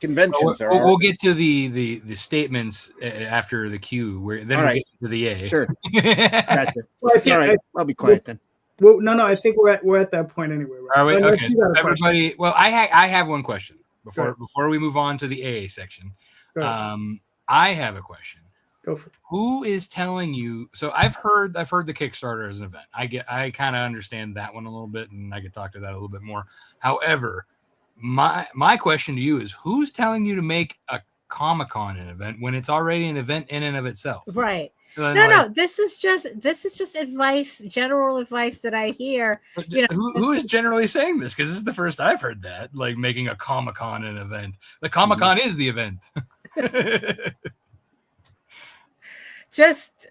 conventions are. We'll get to the statements after the cue. We'll get to the A. Sure. Gotcha. Well, all right. I'll be quiet then. Well, no. I think we're at that point anyway. Right? Are we? Okay. So everybody. Well, I have one question before we move on to the A section. I have a question. Go for it. Who is telling you? So I've heard the Kickstarter as an event. I kind of understand that one a little bit, and I could talk to that a little bit more. However, my question to you is, who's telling you to make a Comic-Con an event when it's already an event in and of itself? Right. No. This is just advice, general advice that I hear. Who is generally saying this? Because this is the first I've heard that, like making a Comic-Con an event. The Comic-Con is the event.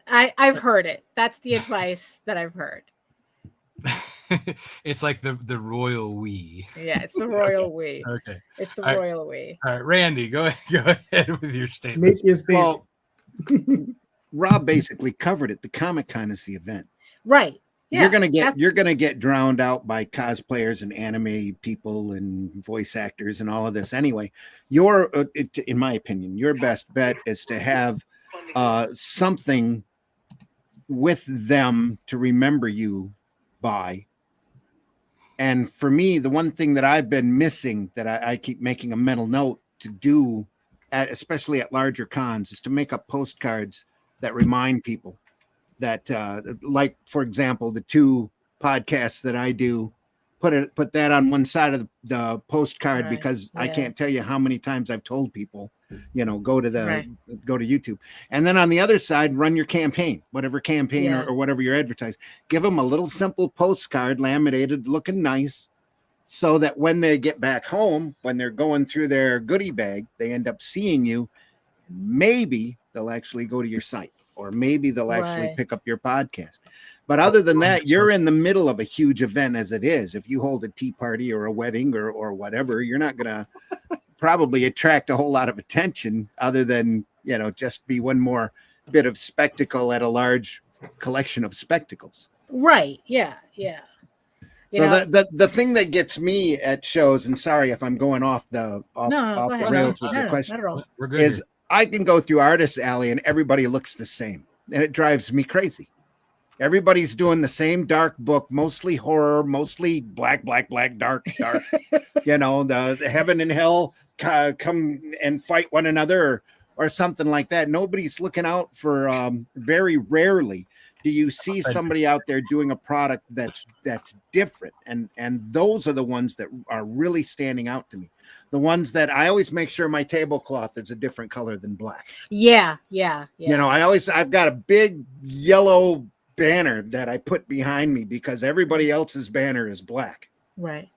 I've heard it. That's the advice that I've heard. It's like the royal we. Yeah, it's the royal we. Okay. It's the royal we. All right, Randy, go ahead with your statement. Make your statement. Well, Rob basically covered it. The Comic-Con is the event. Right. Yeah, you're gonna get drowned out by cosplayers and anime people and voice actors and all of this. Anyway, in my opinion, your best bet is to have something with them to remember you by. And for me, the one thing that I've been missing that I keep making a mental note to do, especially at larger cons, is to make up postcards that remind people that, like, for example, the 2 podcasts that I do, put that on one side of the postcard, right, because I can't tell you how many times I've told people, go to YouTube. And then on the other side, run your campaign, whatever campaign or whatever you're advertising. Give them a little simple postcard, laminated, looking nice, so that when they get back home, when they're going through their goodie bag, they end up seeing you. Maybe they'll actually go to your site, or maybe they'll actually pick up your podcast. But other than that, you're in the middle of a huge event as it is. If you hold a tea party or a wedding or whatever, you're not going to probably attract a whole lot of attention other than, just be one more bit of spectacle at a large collection of spectacles. Right. Yeah. Yeah. So the thing that gets me at shows, and sorry if I'm going off the rails with your question, is I can go through Artist Alley and everybody looks the same, and it drives me crazy. Everybody's doing the same dark book, mostly horror, mostly black, dark. The heaven and hell come and fight one another or something like that. Nobody's looking out for, very rarely do you see somebody out there doing a product that's different. And those are the ones that are really standing out to me. The ones that I always make sure my tablecloth is a different color than black. Yeah. I've got a big yellow banner that I put behind me because everybody else's banner is black. Right.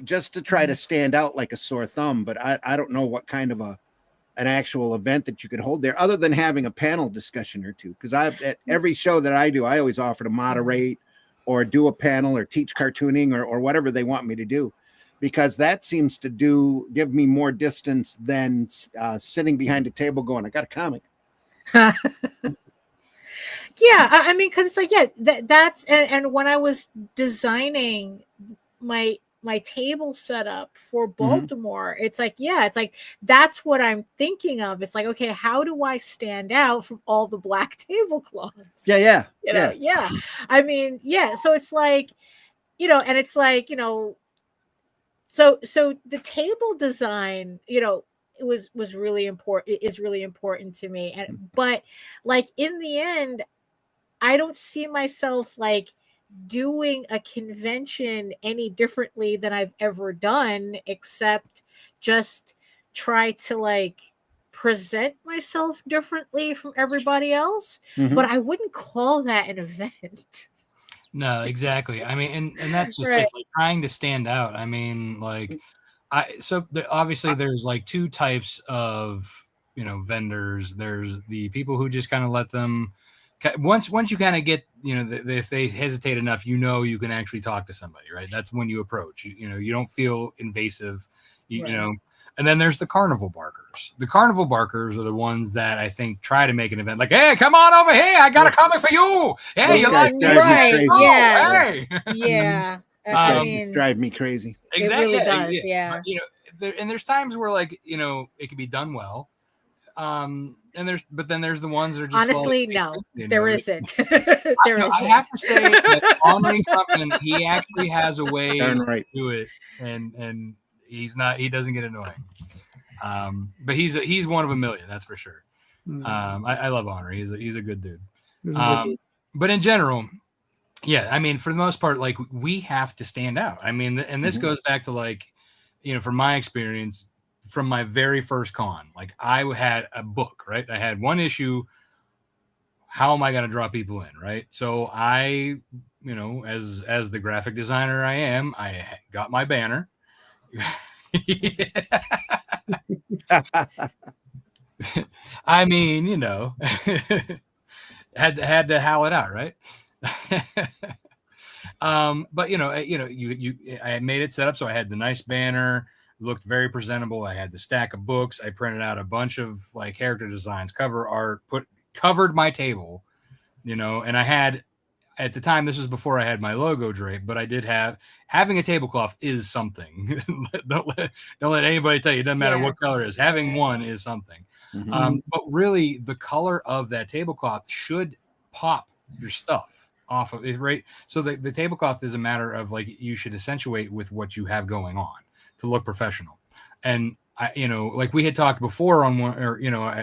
Just to try to stand out like a sore thumb. But I don't know what kind of an actual event that you could hold there other than having a panel discussion or two. Because at every show that I do, I always offer to moderate or do a panel or teach cartooning or whatever they want me to do. Because that seems to give me more distance than sitting behind a table going, I got a comic. Yeah, I mean, because it's like, that's and when I was designing my table setup for Baltimore, it's like that's what I'm thinking of. It's like, okay, how do I stand out from all the black tablecloths? Yeah. I mean, so it's like, and it's like, so the table design, it was really important. It is really important to me. But like in the end, I don't see myself like doing a convention any differently than I've ever done, except just try to like present myself differently from everybody else. But I wouldn't call that an event. No, exactly. I mean, and that's just like trying to stand out. I mean, like, obviously there's like 2 types of, vendors. There's the people who just kind of let them once you kind of get, if they hesitate enough, you can actually talk to somebody, right? That's when you approach. You don't feel invasive, you know. And then there's the carnival barkers. The carnival barkers are the ones that I think try to make an event like, hey, come on over here. I got a comic for you. Hey, you like this? Right? Oh, Yeah. hey. Yeah. Drive me crazy. Exactly. It really does. Yeah. But, there's times where it can be done well. But then there's the ones that are just honestly, no, there isn't. There isn't. I have to say that Online Company, he actually has a way to do it, and he doesn't get annoying. But he's one of a million, that's for sure. I love Honor. He's a good dude. But in general, yeah, I mean, for the most part, like, we have to stand out. I mean, and this goes back to, like, from my experience from my very first con, like, I had a book, right? I had one issue. How am I going to draw people in, right? So I, as the graphic designer I am, I got my banner. I mean, had to howl it out, right? But I made it set up so I had the nice banner, looked very presentable. I had the stack of books. I printed out a bunch of like character designs, cover art, covered my table, and I had, at the time, this was before I had my logo draped, but I did having a tablecloth is something. don't let anybody tell you, it doesn't matter what color it is. Having one is something. But really, the color of that tablecloth should pop your stuff off of it, right? So the tablecloth is a matter of, like, you should accentuate with what you have going on to look professional. And like we had talked before on one, or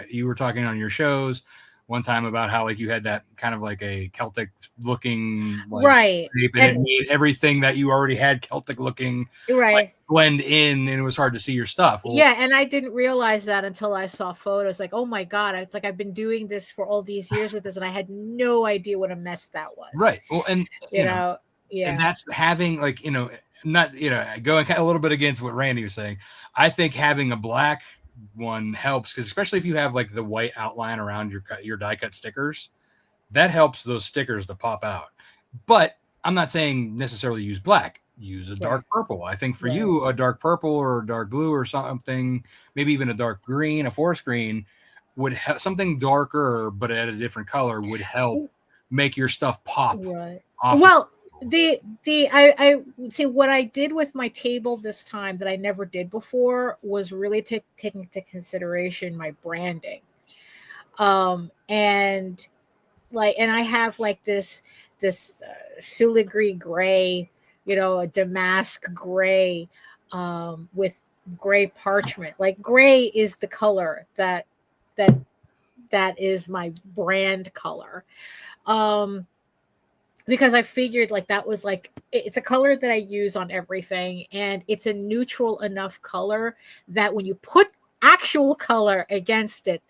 you were talking on your shows one time about how, like, you had that kind of like a Celtic looking, like, right, shape, and it made everything that you already had Celtic looking, right, like, blend in, and it was hard to see your stuff. Well, yeah, and I didn't realize that until I saw photos. Like, oh my god, it's like I've been doing this for all these years with this, and I had no idea what a mess that was. Right. Well, and yeah, and that's having, like, not going kind of a little bit against what Randy was saying. I think having a black one helps, because especially if you have, like, the white outline around your die cut stickers, that helps those stickers to pop out. But I'm not saying necessarily use black. Use a dark purple. I think for you, a dark purple or a dark blue or something, maybe even a dark green, a forest green, would have something darker but at a different color would help make your stuff pop. Right. Well, I see what I did with my table this time that I never did before was really taking into consideration my branding. And I have like this filigree gray, a damask gray, with gray parchment. Like, gray is the color that is my brand color. Because I figured, like, that was, like, it's a color that I use on everything, and it's a neutral enough color that when you put actual color against it,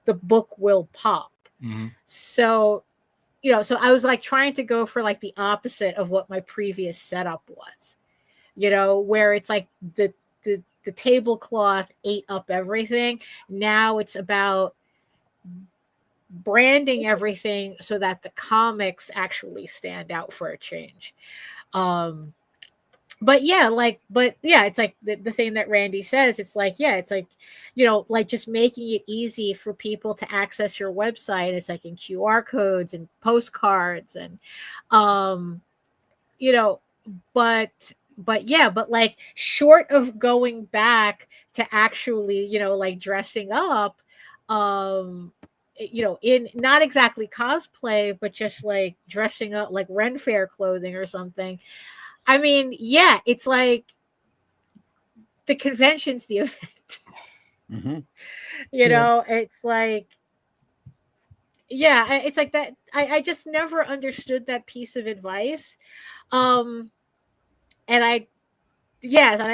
the book will pop. So, so I was, like, trying to go for, like, the opposite of what my previous setup was, where it's like the tablecloth ate up everything. Now it's about branding everything so that the comics actually stand out for a change. But yeah, it's like the thing that Randy says. It's like, it's like, like, just making it easy for people to access your website. It's like in QR codes and postcards and, but like, short of going back to actually, like, dressing up, in not exactly cosplay, but just like dressing up like Ren Fair clothing or something. I mean, it's like the convention's the event. It's like, it's like that. I just never understood that piece of advice. And I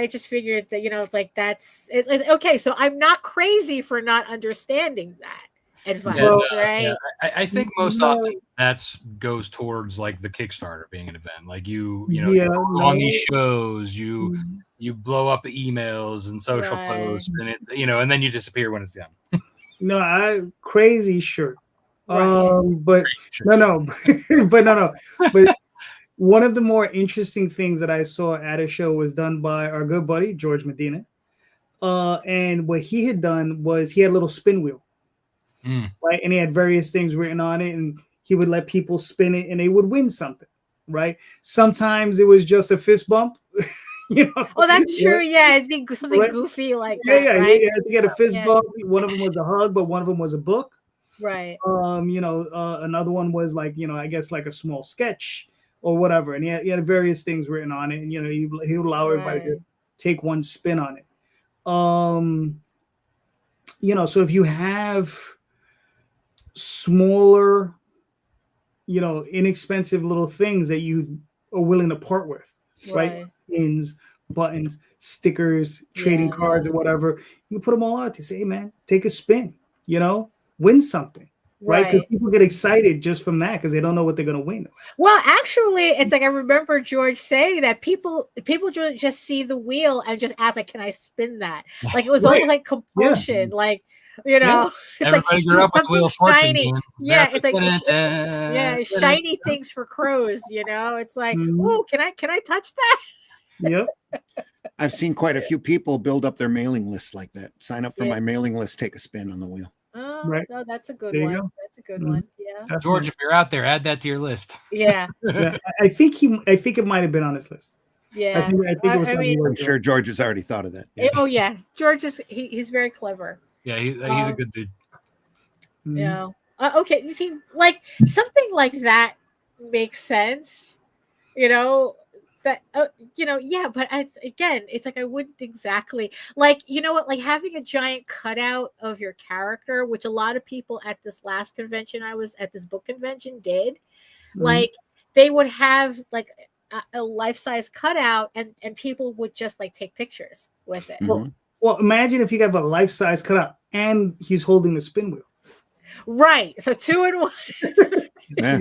just figured that, it's like, it's okay. So I'm not crazy for not understanding that advice, right? Yeah. I think most often goes towards, like, the Kickstarter being an event. Like, you on these shows, you blow up the emails and social posts, and it, and then you disappear when it's done. No, crazy shirt. But no, but one of the more interesting things that I saw at a show was done by our good buddy George Medina. And what he had done was he had a little spin wheel, right? And he had various things written on it, and he would let people spin it, and they would win something, right? Sometimes it was just a fist bump. Oh, that's true. Yeah, it'd be something goofy like that. Yeah. Right? I think he had a fist bump. One of them was a hug, but one of them was a book. Right. Another one was like, I guess like a small sketch or whatever, and he had various things written on it, and he would allow everybody to take one spin on it. So if you have smaller, inexpensive little things that you are willing to part with, right? Pins, buttons, stickers, trading cards, or whatever, you put them all out to say, hey man, take a spin, win something. Right, because people get excited just from that because they don't know what they're going to win. Well, actually, it's like I remember George saying that people just see the wheel and just ask, like, "Can I spin that?" Like it was almost like compulsion, like it's everybody like grew up with Wheel of Fortune. Shiny. Yeah, it's like shiny things for crows. It's like, oh, can I touch that? Yep. I've seen quite a few people build up their mailing list like that. Sign up for my mailing list, take a spin on the wheel. Oh, right. No, that's a good one. That's a good one. Yeah. Definitely. George, if you're out there, add that to your list. Yeah. I think it might have been on his list. Yeah. I think it was. I'm sure George has already thought of that. Yeah. Oh yeah, George he's very clever. Yeah, he's a good dude. Yeah. Okay. You see, like something like that makes sense. That but it's like I wouldn't exactly like like having a giant cutout of your character, which a lot of people at this last convention I was at, this book convention, did. Like they would have like a life-size cutout and people would just like take pictures with it. Well, imagine if you have a life-size cutout and he's holding the spin wheel. Right. So 2 in 1. Yeah.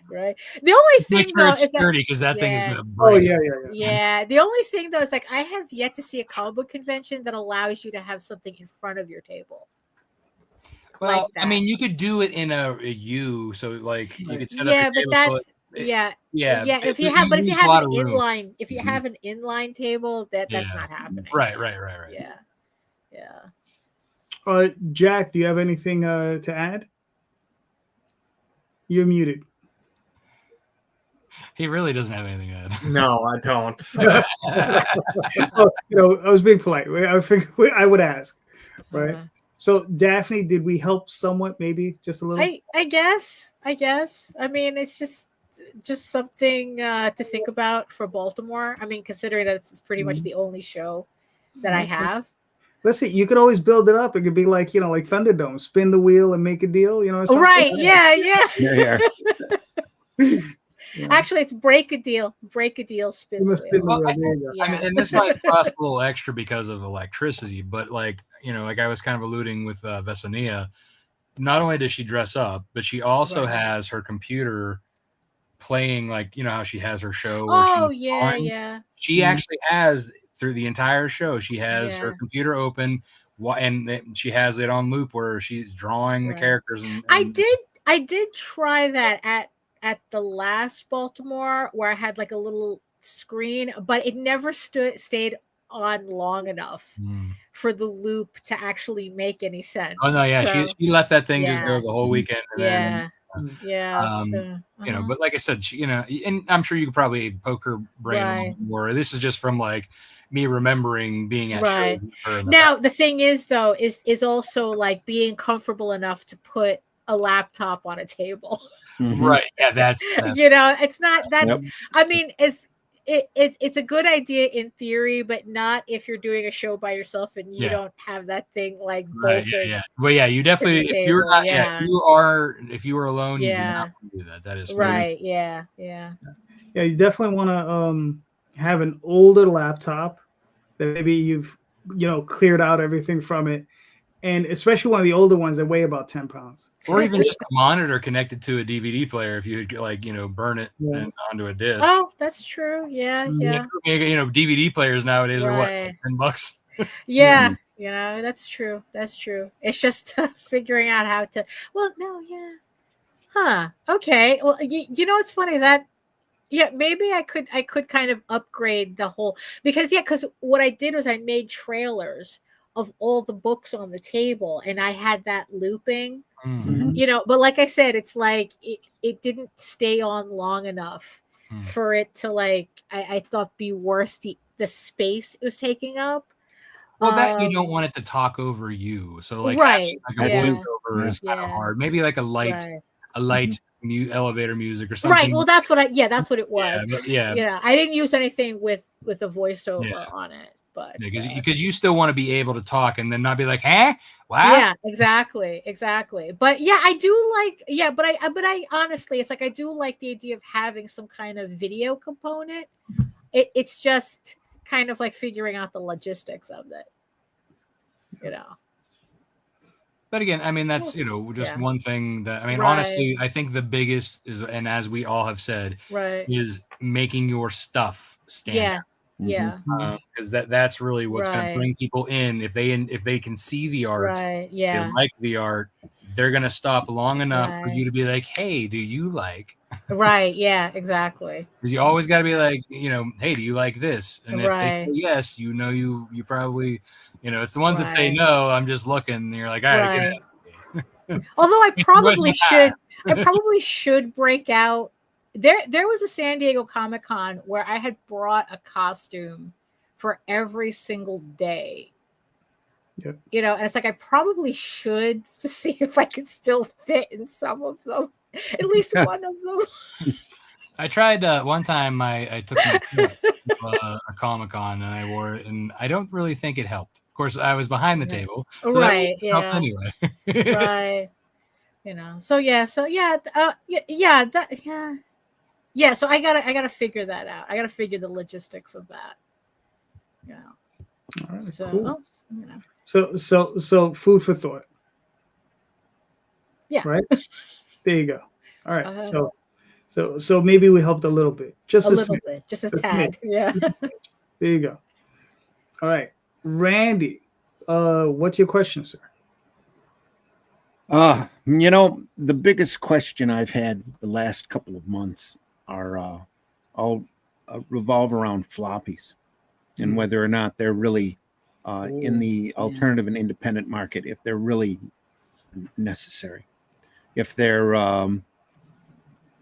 Right. The only thing though is sturdy because that thing is going to break. Oh yeah. Yeah. The only thing though is like I have yet to see a comic book convention that allows you to have something in front of your table. Well, like I mean, you could do it in a U, so like you could set up your but table. that's If you have an inline, have an inline table, that's not happening. Right. Yeah. Jack, do you have anything to add? You're muted. He really doesn't have anything to add. No, I don't. I was being polite. I figured I would ask, right? So, Daphne, did we help somewhat? Maybe just a little. I guess. I mean, it's just something to think about for Baltimore. I mean, considering that it's pretty much the only show that I have. Listen, you could always build it up. It could be like, like Thunderdome, spin the wheel and make a deal, Right. Yeah. Actually, it's break a deal, spin the wheel. Well, I mean, and this might cost a little extra because of electricity, but like I was kind of alluding with Vesania, not only does she dress up, but she also has her computer playing, like, how she has her show. Where she actually has, through the entire show, she has her computer open, and she has it on loop where she's drawing the characters. And I did try that at the last Baltimore, where I had like a little screen, but it never stayed on long enough for the loop to actually make any sense. Oh no, yeah, so, she let that thing just go the whole weekend. And but like I said, and I'm sure you could probably poke her brain more. This is just from like me remembering being at shows with her. Now the thing is though is also like being comfortable enough to put a laptop on a table. Right. Yeah, that's it's not that's I mean it's a good idea in theory, but not if you're doing a show by yourself and you don't have that thing like bolted. Well, you definitely if you're not if you were alone, you do not do that. That is right. Yeah, you definitely want to have an older laptop that maybe you've cleared out everything from it. And especially one of the older ones that weigh about 10 pounds. Or even just a monitor connected to a DVD player if you like, burn it onto a disc. Oh, that's true. Yeah. DVD players nowadays are what, $10? Yeah. You know, that's true. That's true. It's just figuring out how to. Well, no, yeah. Huh. Okay. Well, you know, it's funny that yeah, maybe I could kind of upgrade the whole because what I did was I made trailers of all the books on the table and I had that looping, you know, but like I said, it's like it didn't stay on long enough for it to like I thought be worth the space it was taking up. Well, that you don't want it to talk over you. So like right. having like a Yeah. voiceover is kind of hard. Maybe like a light Right. elevator music or something. Right. Well, that's what that's what it was. Yeah. I didn't use anything with a voiceover Yeah. on it, but because you still want to be able to talk and then not be like, huh? What? yeah, exactly. But yeah, I do like but I honestly, it's like I do like the idea of having some kind of video component. It's just kind of like figuring out the logistics of it, you know. But again, I mean, that's, just one thing that, I mean, honestly, I think the biggest is, and as we all have said, is making your stuff stand out. Yeah. Because that's really what's going to bring people in. If they can see the art, they like the art, they're going to stop long enough for you to be like, hey, do you like? Right. Yeah, exactly. Because you always got to be like, hey, do you like this? And if they say yes, you probably, it's the ones that say no, I'm just looking. And you're like, all right, get out. Although I probably should break out. There was a San Diego Comic-Con where I had brought a costume for every single day. Yep. And it's like I probably should see if I could still fit in some of them, at least one of them. I tried one time. I took my kid to a Comic-Con and I wore it, and I don't really think it helped. Of course, I was behind the table, so that helped anyway. Right. So So I gotta figure that out. I gotta figure the logistics of that. All right, so cool. So food for thought. Yeah. Right. There you go. All right. So maybe we helped a little bit, just a little bit, just a tad. Yeah. There you go. All right, Randy. What's your question, sir? The biggest question I've had the last couple of months are all revolve around floppies and whether or not they're really in the alternative and independent market, if they're really necessary, if they're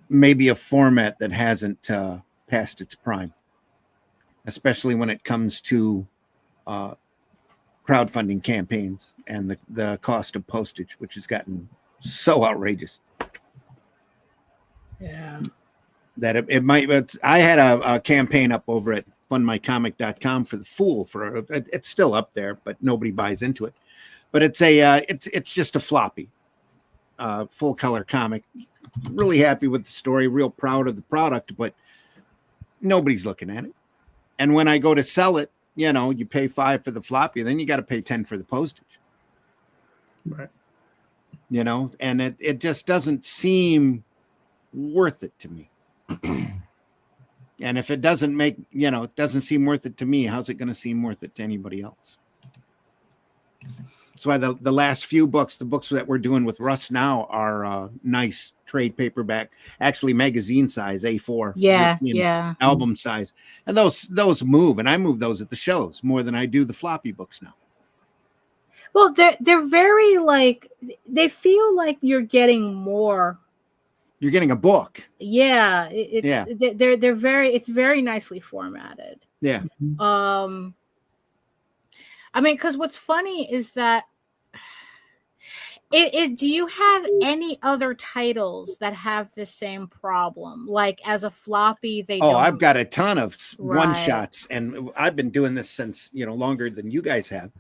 maybe a format that hasn't passed its prime, especially when it comes to crowdfunding campaigns and the cost of postage, which has gotten so outrageous. Yeah. That it might. I had a campaign up over at fundmycomic.com for the Fool. It's still up there, but nobody buys into it. But it's just a floppy, full color comic. Really happy with the story. Real proud of the product, but nobody's looking at it. And when I go to sell it, you pay $5 for the floppy, then you got to pay $10 for the postage. Right. And it just doesn't seem worth it to me. And if it doesn't it doesn't seem worth it to me, how's it going to seem worth it to anybody else? That's why the last few books, the books that we're doing with Russ now, are nice trade paperback, actually magazine size, A4. Yeah. Album size. And those move, and I move those at the shows more than I do the floppy books now. Well, they're very they feel like you're getting more. You're getting a book. Yeah, they're it's very nicely formatted. Yeah. I mean, because what's funny is that do you have any other titles that have the same problem? Like as a floppy, they don't. I've got a ton of one-shots, and I've been doing this since, longer than you guys have.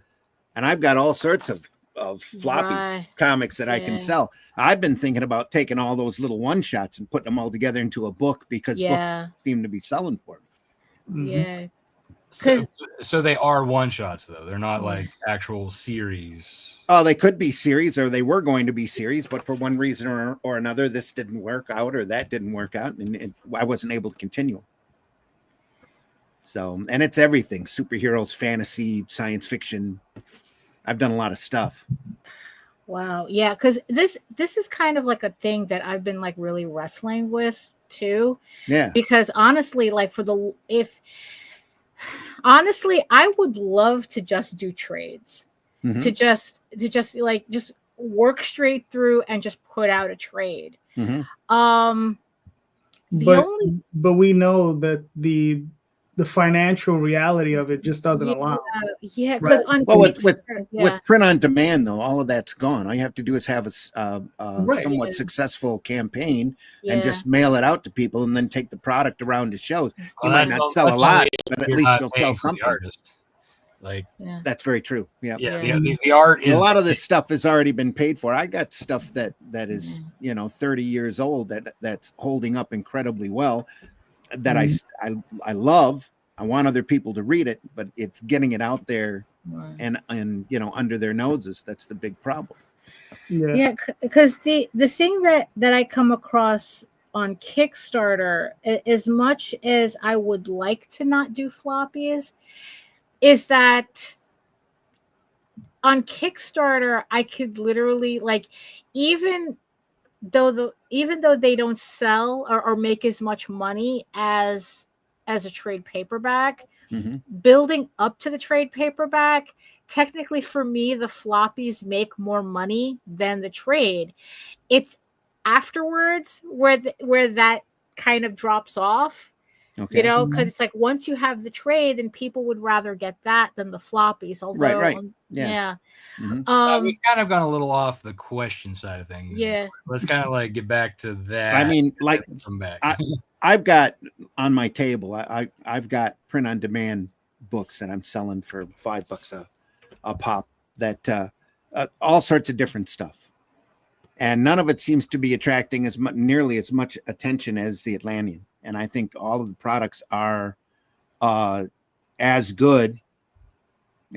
And I've got all sorts of floppy comics that I can sell. I've been thinking about taking all those little one-shots and putting them all together into a book because books seem to be selling for me. Yeah. So they are one shots though. They're not like actual series. Oh, they could be series, or they were going to be series, but for one reason or another, this didn't work out, or that didn't work out, and I wasn't able to continue. So, and it's everything: superheroes, fantasy, science fiction, I've done a lot of stuff. Wow. Yeah, because this is kind of like a thing that I've been like really wrestling with too. Yeah. Because honestly, like honestly, I would love to just do trades. Mhm. To just work straight through and just put out a trade. Mhm. But we know that the financial reality of it just doesn't allow. Yeah, because with print on demand, though, all of that's gone. All you have to do is have a somewhat successful campaign and just mail it out to people, and then take the product around to shows. You might not sell a lot, but at least you'll sell something. Like that's very true. Yeah. The art is a lot of this stuff has already been paid for. I got stuff that is 30 years old that's holding up incredibly well. That I love. I want other people to read it, but it's getting it out there and under their noses. That's the big problem. Yeah, because the thing that I come across on Kickstarter, as much as I would like to not do floppies, is that on Kickstarter I could literally, like, even though they don't sell or make as much money as a trade paperback, building up to the trade paperback, technically for me the floppies make more money than the trade. It's afterwards where that kind of drops off. Okay. Because it's like once you have the trade, then people would rather get that than the floppies. Although, right. Yeah. We've kind of gone a little off the question side of things. Yeah. Let's kind of like get back to that. I mean, like, come back. I've got on my table, I've got print on demand books that I'm selling for $5 a pop. That all sorts of different stuff, and none of it seems to be attracting nearly as much attention as the Atlantean. And I think all of the products are as good.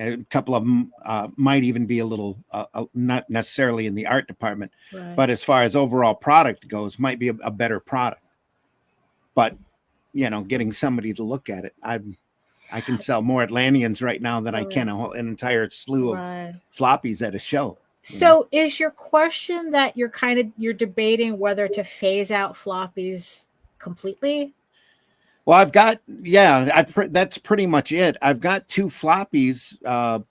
A couple of them might even be a little, not necessarily in the art department, but as far as overall product goes, might be a better product. But, getting somebody to look at it, I can sell more Atlanteans right now than I can an entire slew of floppies at a show. So is your question that you're debating whether to phase out floppies completely? Well, I've got, that's pretty much it. I've got 2 floppies,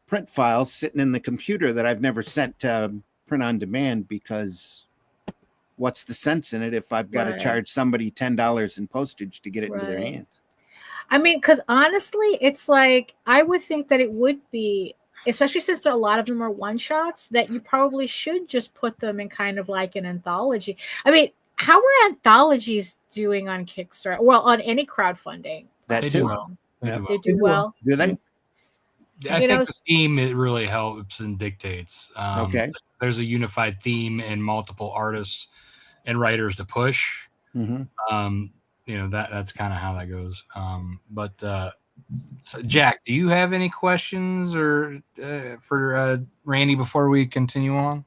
print files sitting in the computer that I've never sent to print on demand, because what's the sense in it if I've got to charge somebody $10 in postage to get it into their hands? I mean, because honestly, it's like, I would think that it would be, especially since a lot of them are one-shots, that you probably should just put them in kind of like an anthology. I mean, how are anthologies doing on Kickstarter? Well, on any crowdfunding. That too. They do well. Do they? I think the theme, it really helps and dictates. Okay. There's a unified theme and multiple artists and writers to push. That's kind of how that goes. So Jack, do you have any questions or for Randy before we continue on?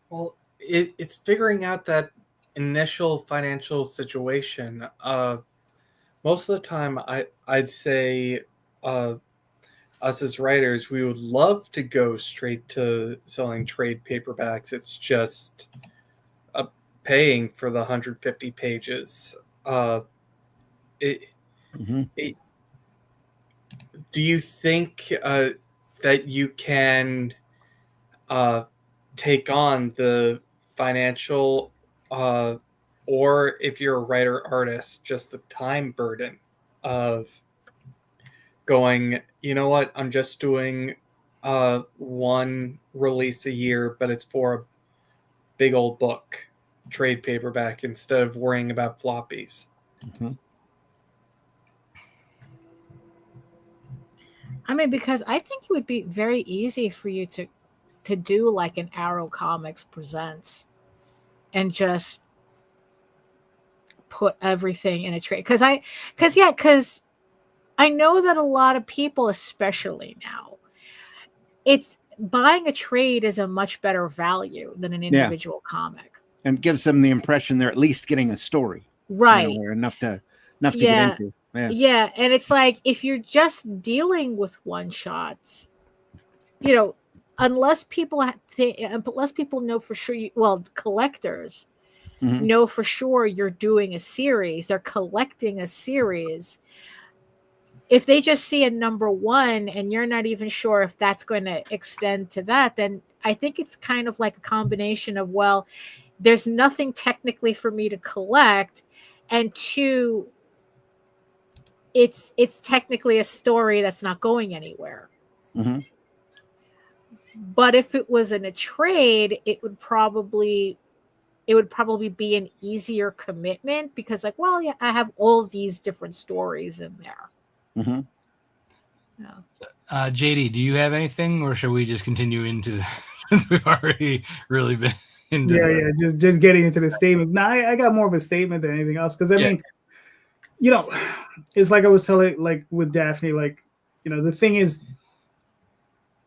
Well, it's figuring out that initial financial situation. Most of the time, I'd say us as writers, we would love to go straight to selling trade paperbacks. It's just paying for the 150 pages. Do you think that you can take on the financial, or if you're a writer artist, just the time burden of going, you know what, I'm just doing one release a year, but it's for a big old book, trade paperback, instead of worrying about floppies? I mean, because I think it would be very easy for you to do like an Arrow Comics Presents and just put everything in a trade. Because I know that a lot of people, especially now, it's buying a trade is a much better value than an individual comic. And gives them the impression they're at least getting a story. Right. Or enough to get into. Yeah. And it's like, if you're just dealing with one shots, unless people know for sure, collectors Mhm. know for sure you're doing a series, they're collecting a series. If they just see a number one and you're not even sure if that's going to extend to that, then I think it's kind of like a combination of, well, there's nothing technically for me to collect, and two, it's technically a story that's not going anywhere. Mhm. But if it was in a trade, it would probably be an easier commitment, because like, well, yeah, I have all these different stories in there. Mhm. Yeah. JD, do you have anything, or should we just continue into since we've already really been into just getting into the statements. Now I got more of a statement than anything else, because I mean, it's like I was telling, like with Daphne, like, the thing is,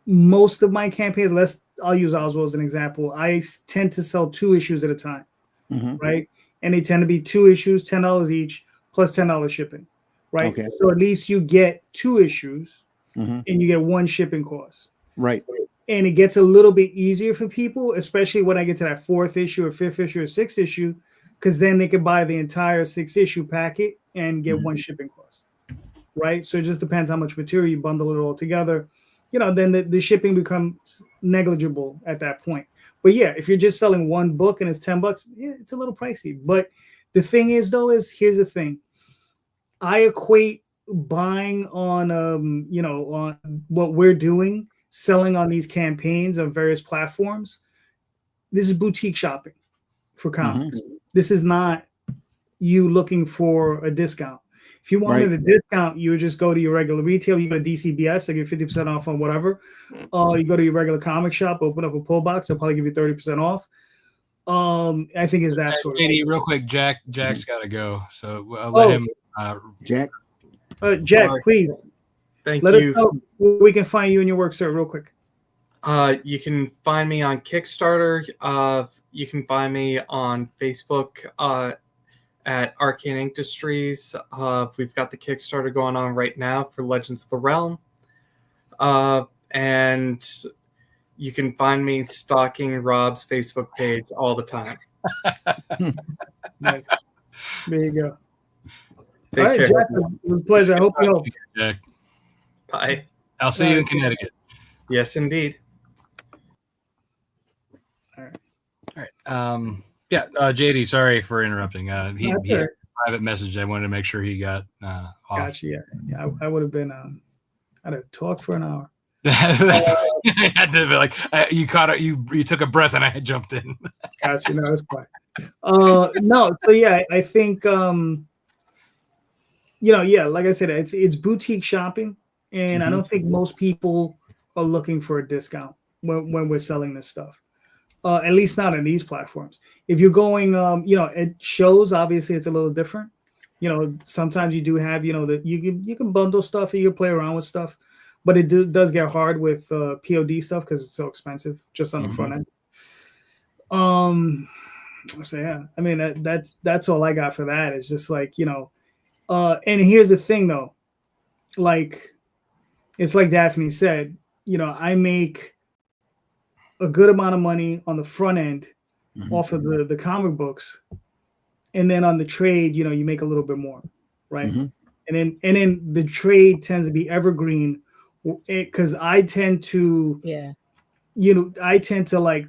most of my campaigns, I'll use Oswald as an example. I tend to sell 2 issues at a time, Mhm. right? And they tend to be 2 issues, $10 each, plus $10 shipping, right? Okay. So at least you get 2 issues, Mhm. and you get 1 shipping cost. Right. And it gets a little bit easier for people, especially when I get to that 4th issue or 5th issue or 6th issue, because then they can buy the entire 6-issue packet and get 1 shipping cost, right? So it just depends how much material you bundle it all together. Then the shipping becomes negligible at that point. But yeah, if you're just selling 1 book and it's $10, yeah, it's a little pricey. But the thing is, though, here's the thing. I equate buying on on what we're doing, selling on these campaigns on various platforms. This is boutique shopping for comics. This is not you looking for a discount. If you wanted a discount, you would just go to your regular retail. You go to DCBS, they give 50% off on whatever. You go to your regular comic shop, open up a pull box, they'll probably give you 30% off. I think is that sort of JD, real quick, Jack's got to go, so I'll let him. Jack, Jack, please. Thank Let you. us know where we can find you and your work, sir, real quick. You can find me on Kickstarter. You can find me on Facebook at Arcane Industries. We've got the Kickstarter going on right now for Legends of the Realm. And you can find me stalking Rob's Facebook page all the time. Nice. There you go. Take all right, care. Jack, it was a pleasure. I hope you helped. Jack. Bye. I'll see you in Connecticut. Yes, indeed. All right. JD, sorry for interrupting. He had a private message. I wanted to make sure he got off. Gotcha. Yeah. I would have been. I'd have talked for an hour. That's right. I had to be like, you caught it. You took a breath, and I had jumped in. Gotcha. No, that's fine. No. So yeah, I think like I said, it's boutique shopping, and I don't think most people are looking for a discount when we're selling this stuff. At least not on these platforms. If you're going, at shows, obviously it's a little different. Sometimes you do have, that you can bundle stuff and you can play around with stuff, but it does get hard with POD stuff because it's so expensive just on the front end. So yeah, I mean that's all I got for that. It's just like, and here's the thing though, like it's like Daphne said, I make a good amount of money on the front end off of the comic books, and then on the trade, you make a little bit more, right? And then the trade tends to be evergreen, because I tend to like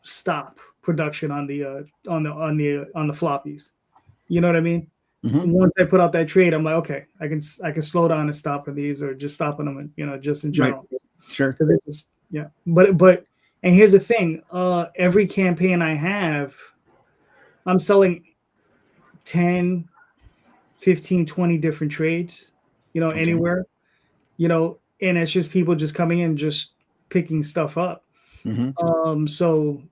stop production on the floppies. You know what I mean? Once I put out that trade, I'm like, okay, I can slow down and stop on these, or just stop on them, just in general. Right. Sure. But and here's the thing, every campaign I have, I'm selling 10, 15, 20 different trades, anywhere, and it's just people just coming in, just picking stuff up. So,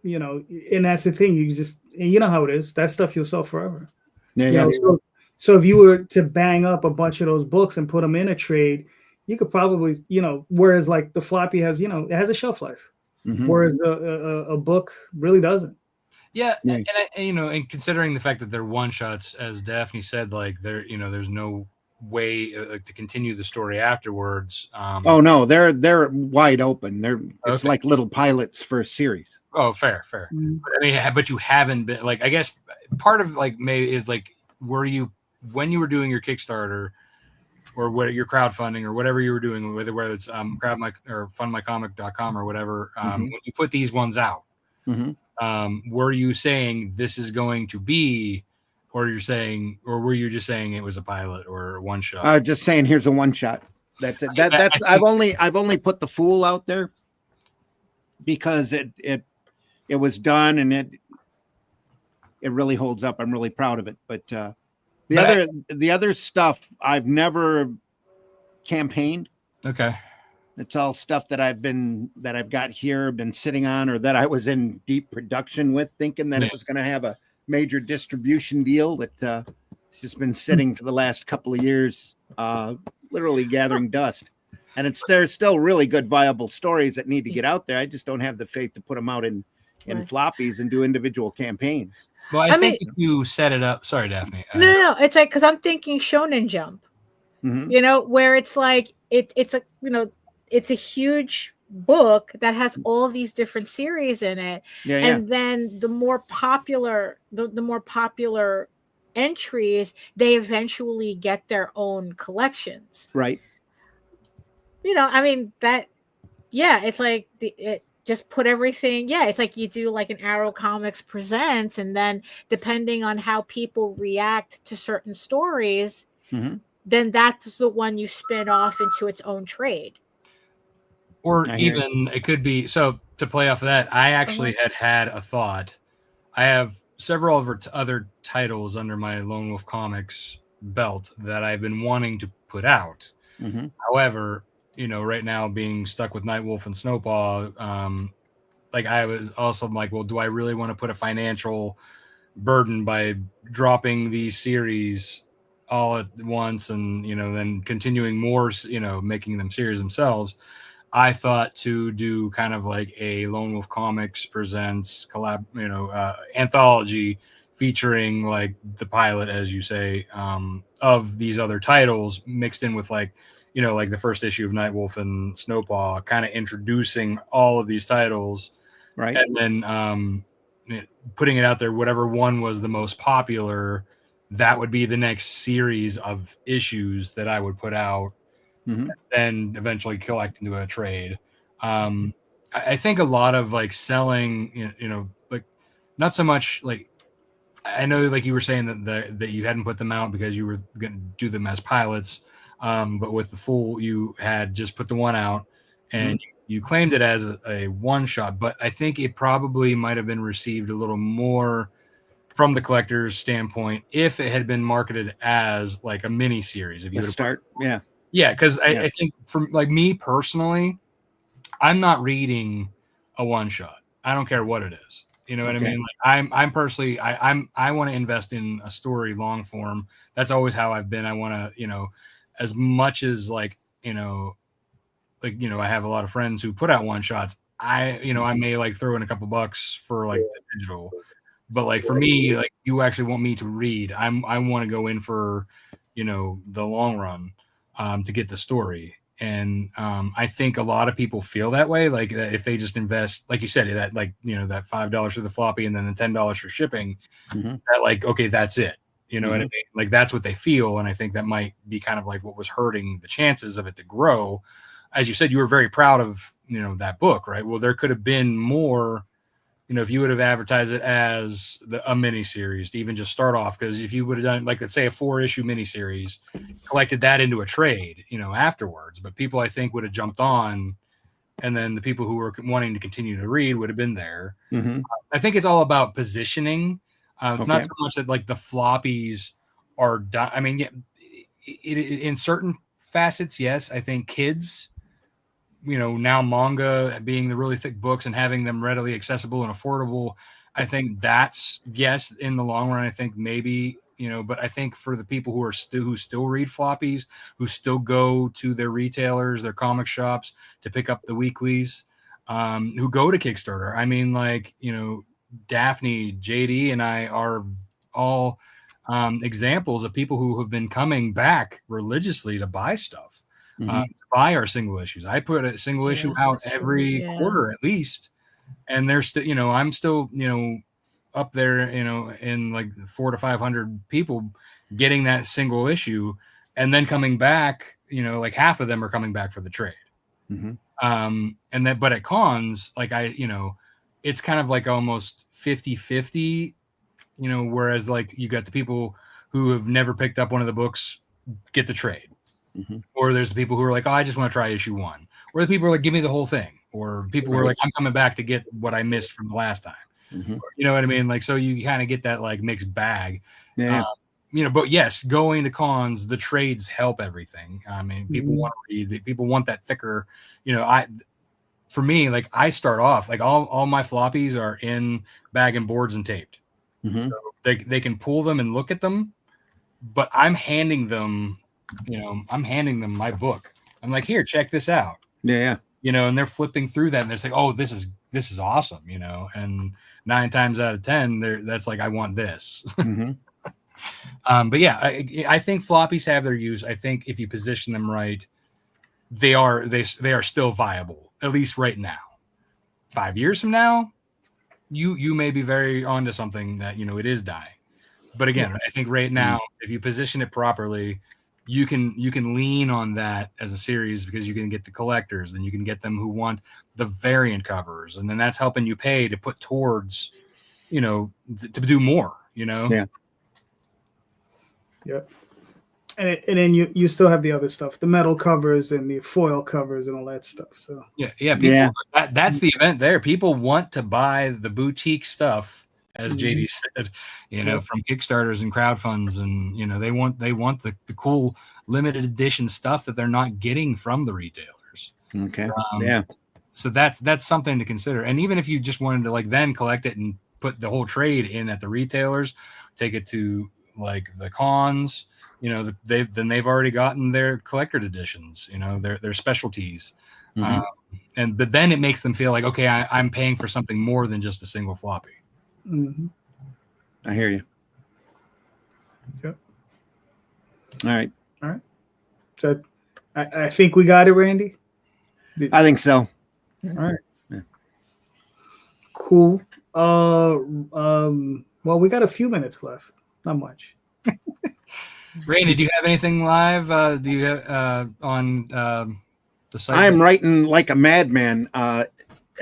and that's the thing, and you know how it is, that stuff you'll sell forever. So if you were to bang up a bunch of those books and put them in a trade, you could probably, whereas like the floppy has, it has a shelf life, whereas a book really doesn't. Yeah, and considering the fact that they're one shots, as Daphne said, like there's no way to continue the story afterwards. Oh no, they're wide open. It's Okay. like little pilots for a series. Oh, fair. Mm. But, I mean, but you haven't been like, I guess part of like maybe is like, were you when you were doing your Kickstarter or what your crowdfunding or whatever you were doing, whether it's crowdmy or fundmycomic.com or whatever, when you put these ones out, were you saying this is going to be, or were you just saying it was a pilot or a one shot? Just saying, here's a one shot. That's it. I've only put the Fool out there because it was done and it really holds up. I'm really proud of it. But the other stuff I've never campaigned. Okay. It's all stuff that I've got here, been sitting on, or that I was in deep production with, thinking that it was going to have a major distribution deal. That it's just been sitting for the last couple of years, literally gathering dust. And there's still really good, viable stories that need to get out there. I just don't have the faith to put them out in floppies and do individual campaigns. Well, I think if you set it up, sorry, Daphne. No. It's like, because I'm thinking Shonen Jump, where it's like it's a huge book that has all these different series in it, and then the more popular entries, they eventually get their own collections, right? I mean that, it's like just put everything. It's like you do like an Arrow Comics Presents, and then depending on how people react to certain stories, then that's the one you spin off into its own trade. Or even it could be, so to play off of that, I actually had a thought. I have several other titles under my Lone Wolf Comics belt that I've been wanting to put out. However, right now being stuck with Nightwolf and Snowpaw, like I was also like, well, do I really want to put a financial burden by dropping these series all at once and, then continuing more, making them series themselves? I thought to do kind of like a Lone Wolf Comics Presents collab, anthology featuring like the pilot, as you say, of these other titles mixed in with like the first issue of Nightwolf and Snowpaw, kind of introducing all of these titles, right? And then putting it out there, whatever one was the most popular, that would be the next series of issues that I would put out. And then eventually collect into a trade. I think a lot of like selling, like not so much like, I know like you were saying that you hadn't put them out because you were going to do them as pilots. But with the Fool, you had just put the one out and you claimed it as a one shot, but I think it probably might have been received a little more from the collector's standpoint if it had been marketed as like a mini series. If you start, Yeah, because I think from like me personally, I'm not reading a one shot. I don't care what it is. You know what I mean? Like I'm personally, I want to invest in a story long form. That's always how I've been. I want to, as much as like, I have a lot of friends who put out one shots. I may like throw in a couple bucks for like the digital, but like for me, like you actually want me to read. I want to go in for, the long run. To get the story. And I think a lot of people feel that way. Like that if they just invest, like you said, that like, that $5 for the floppy and then the $10 for shipping, that like, okay, that's it. You know what I mean? Like that's what they feel. And I think that might be kind of like what was hurting the chances of it to grow. As you said, you were very proud of, that book, right? Well, there could have been more, if you would have advertised it as a mini series to even just start off, because if you would have done like, let's say a 4-issue mini series, collected that into a trade, afterwards, but people I think would have jumped on, and then the people who were wanting to continue to read would have been there. I think it's all about positioning. It's not so much that like the floppies are done. I mean, in certain facets, yes, I think kids, now manga being the really thick books and having them readily accessible and affordable, I think that's yes in the long run. I think maybe but I think for the people who still read floppies, who still go to their retailers, their comic shops to pick up the weeklies, who go to Kickstarter. I mean, like Daphne, JD, and I are all examples of people who have been coming back religiously to buy stuff, to buy our single issues. I put a single issue out every quarter at least, and they're still, I'm still, up there, in like 400 to 500 people getting that single issue, and then coming back, like half of them are coming back for the trade. But at cons, like it's kind of like almost 50-50, whereas like you got the people who have never picked up one of the books get the trade, or there's the people who are like, oh, I just want to try issue 1, or the people are like, give me the whole thing, or people who are like, I'm coming back to get what I missed from the last time. You know what I mean? Like, so you kind of get that like mixed bag. But yes, going to cons, the trades help everything. I mean, people want to read, people want that thicker, for me, like I start off like all my floppies are in bag and boards and taped. So they can pull them and look at them, but I'm handing them my book. I'm like, here, check this out. And they're flipping through that and they're like, oh, this is awesome. And 9 times out of 10, that's like, I want this. But yeah, I think floppies have their use. I think if you position them right, they are still viable, at least right now. 5 years from now, you may be very onto something that it is dying. But again, I think right now, if you position it properly, you can lean on that as a series, because you can get the collectors, then you can get them who want the variant covers, and then that's helping you pay to put towards, to do more. And then you still have the other stuff, the metal covers and the foil covers and all that stuff. So that's the event there. People want to buy the boutique stuff, as JD said, from Kickstarters and crowdfunds, and they want the cool limited edition stuff that they're not getting from the retailers. So that's something to consider. And even if you just wanted to like then collect it and put the whole trade in at the retailers, take it to like the cons, they've already gotten their collected editions, their specialties. But then it makes them feel like, okay, I'm paying for something more than just a single floppy. I hear you. Yep. All right. So I think we got it, Randy. I think so. All right. Cool. Well, we got a few minutes left. Not much. Randy, do you have anything live? Do you have on the site? I am writing like a madman.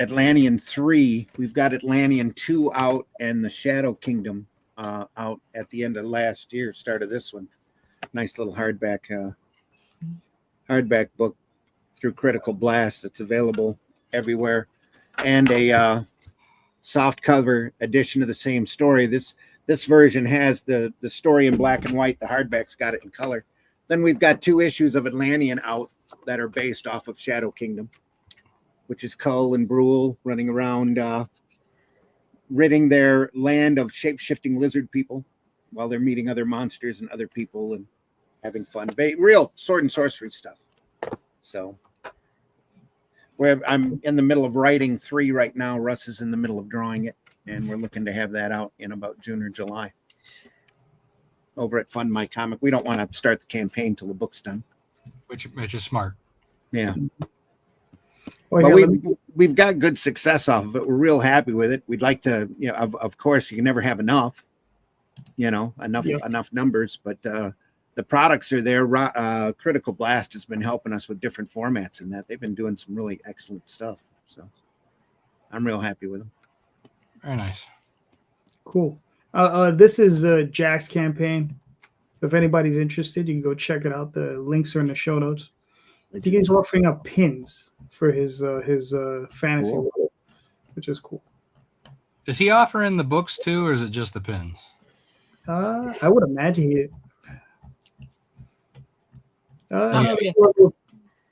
Atlantean 3. We've got Atlantean 2 out, and the Shadow Kingdom out at the end of last year. Start of this one. Nice little hardback book through Critical Blast that's available everywhere, and a soft cover edition of the same story. This version has the story in black and white. The hardback's got it in color. Then we've got 2 issues of Atlantean out that are based off of Shadow Kingdom, which is Cull and Brule running around ridding their land of shape-shifting lizard people while they're meeting other monsters and other people and having fun. Real sword and sorcery stuff. So I'm in the middle of writing 3 right now. Russ is in the middle of drawing it, and we're looking to have that out in about June or July over at Fund My Comic. We don't want to start the campaign till the book's done. Which is smart. Yeah. Well, but we've got good success off of it. We're real happy with it. We'd like to, of course, you can never have enough, enough numbers, but the products are there. Critical Blast has been helping us with different formats and that. They've been doing some really excellent stuff. So I'm real happy with them. Very nice. Cool. This is Jack's campaign. If anybody's interested, you can go check it out. The links are in the show notes. I think he's offering up pins for his fantasy world, which is cool. Is he offering the books too, or is it just the pins? I would imagine he.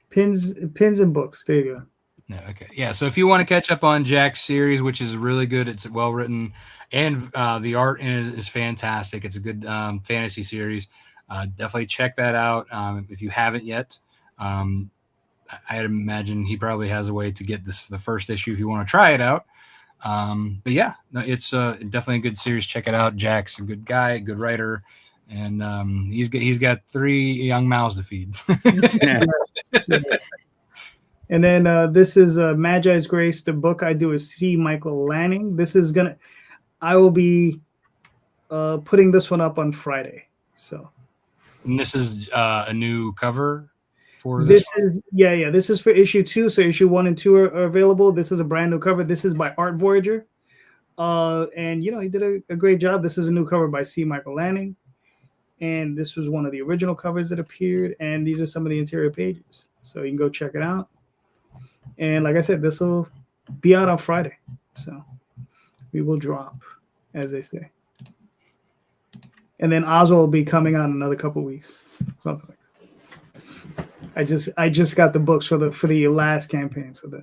Pins and books. There you go. Yeah, okay. Yeah. So if you want to catch up on Jack's series, which is really good, it's well written, and the art in it is fantastic. It's a good fantasy series. Definitely check that out if you haven't yet. I'd imagine he probably has a way to get the first issue if you want to try it out. But yeah, no, it's definitely a good series. Check it out. Jack's a good guy, good writer, and he's got 3 young mouths to feed. Yeah. And then this is Magi's Grace. The book I do is C. Michael Lanning. I will be putting this one up on Friday. So. And this is a new cover for this is this is for issue 2. So issue 1 and 2 are available. This is a brand new cover. This is by Art Voyager. And he did a great job. This is a new cover by C. Michael Lanning. And this was one of the original covers that appeared. And these are some of the interior pages. So you can go check it out. And like I said, this will be out on Friday. So we will drop, as they say. And then Oz will be coming out in another couple weeks. Something like that. I just got the books for the last campaign. So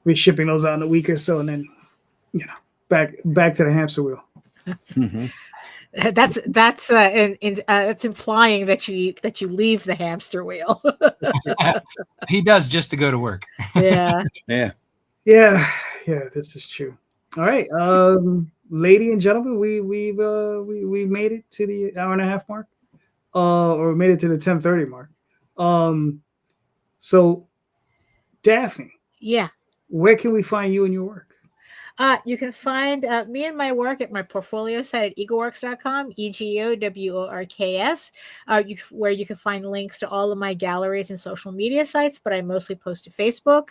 we're shipping those out in a week or so, and then back to the hamster wheel. Mm-hmm. That's implying that you leave the hamster wheel. He does just to go to work. Yeah. Yeah. This is true. All right, ladies and gentlemen, we made it to the hour and a half mark, or made it to the 10:30 mark. So, Daphne. Yeah. Where can we find you and your work? You can find me and my work at my portfolio site at egoworks.com, EGOWORKS, where you can find links to all of my galleries and social media sites, but I mostly post to Facebook.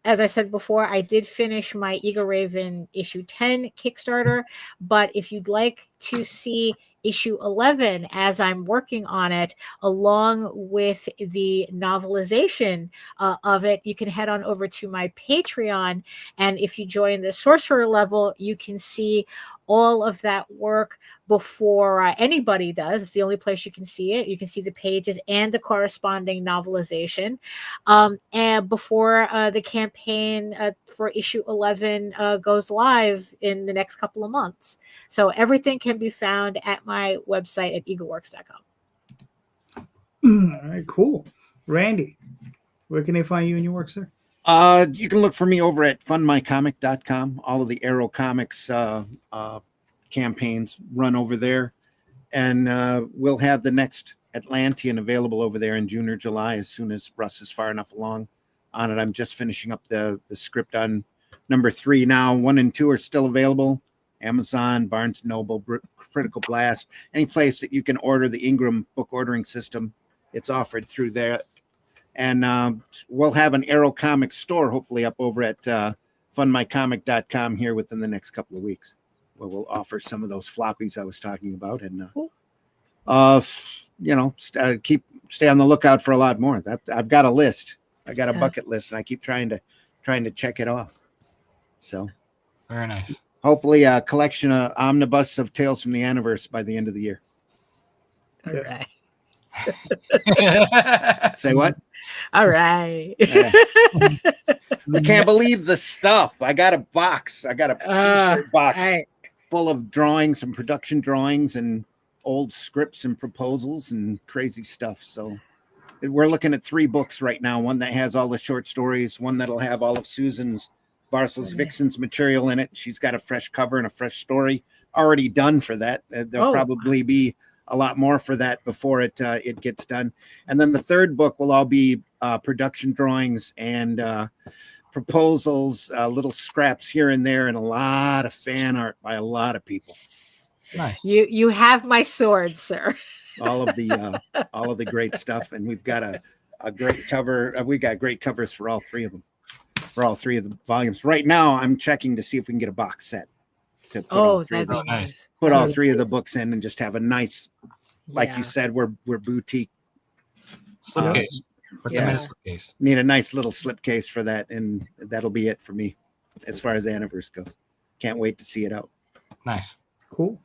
As I said before, I did finish my Ego Raven issue 10 Kickstarter, but if you'd like to see issue 11 as I'm working on it, along with the novelization of it, you can head on over to my Patreon. And if you join the sorcerer level, you can see all of that work before anybody does. It's the only place you can see it. You can see the pages and the corresponding novelization. And before the campaign for issue 11 goes live in the next couple of months. So everything can be found at my website at egoworks.com. All right, cool. Randy, where can they find you and your work, sir? You can look for me over at fundmycomic.com. All of the Arrow Comics campaigns run over there. And we'll have the next Atlantean available over there in June or July as soon as Russ is far enough along on it. I'm just finishing up the script on number 3 now. 1 and 2 are still available. Amazon, Barnes & Noble, Critical Blast, any place that you can order the Ingram book ordering system. It's offered through there. And we'll have an Arrow Comics store hopefully up over at fundmycomic.com here within the next couple of weeks, where we'll offer some of those floppies I was talking about. And, stay on the lookout for a lot more. I've got a list. I got a bucket list, and I keep trying to check it off. So very nice. Hopefully a collection of omnibus of Tales from the Aniverse by the end of the year. All right. Say what? All right. I can't believe the stuff. I got a box. I got a t-shirt box full of drawings and production drawings and old scripts and proposals and crazy stuff. So we're looking at 3 books right now. One that has all the short stories, one that'll have all of Susan's Barcel's Vixen's material in it. She's got a fresh cover and a fresh story already done for that. There'll probably be a lot more for that before it gets done. And then the 3rd book will all be production drawings and proposals, little scraps here and there, and a lot of fan art by a lot of people. Nice. You have my sword, sir. all of the great stuff, and we've got a great cover. We got great covers for all 3 of them, for all 3 of the volumes. Right now, I'm checking to see if we can get a box set. To put that'd be nice. Put all 3 of the books in and just have a nice, like you said, we're boutique slipcase. Put them in a slipcase. Need a nice little slipcase for that, and that'll be it for me as far as Aniverse goes. Can't wait to see it out. Nice. Cool.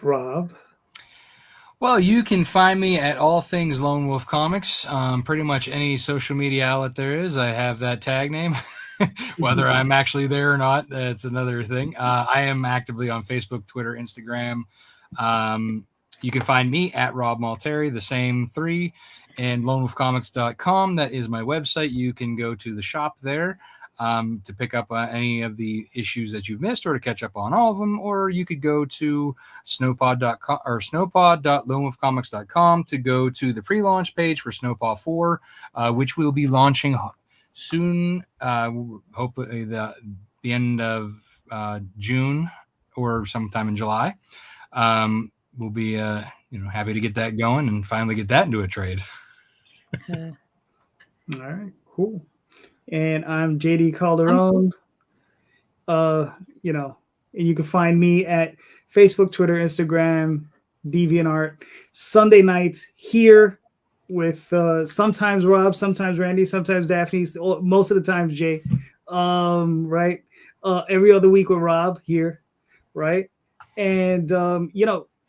Rob? Well, you can find me at all things Lone Wolf Comics. Pretty much any social media outlet there is, I have that tag name. Whether I'm actually there or not, that's another thing. I am actively on Facebook, Twitter, Instagram, You can find me at Rob Multari, the same 3, and lonewolfcomics.com. That is my website. You can go to the shop there to pick up any of the issues that you've missed or to catch up on all of them. Or you could go to snowpod.com or snowpod.lonewolfcomics.com to go to the pre-launch page for Snowpaw 4, which will be launching soon, hopefully the end of June or sometime in July. We'll be happy to get that going and finally get that into a trade. All right, cool. And I'm JD Calderon. And you can find me at Facebook, Twitter, Instagram, DeviantArt. Sunday nights here with sometimes Rob, sometimes Randy, sometimes Daphne, most of the time Jay. Right. Every other week with Rob here, right? And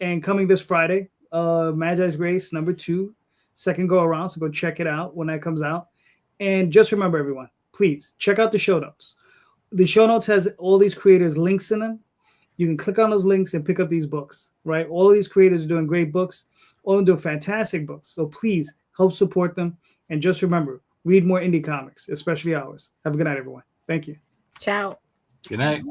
and coming this Friday, Magi's Grace #2, second go around. So go check it out when that comes out. And just remember, everyone, please check out the show notes. The show notes has all these creators' links in them. You can click on those links and pick up these books, right? All of these creators are doing great books. All of them doing fantastic books. So please help support them. And just remember, read more indie comics, especially ours. Have a good night, everyone. Thank you. Ciao. Good night.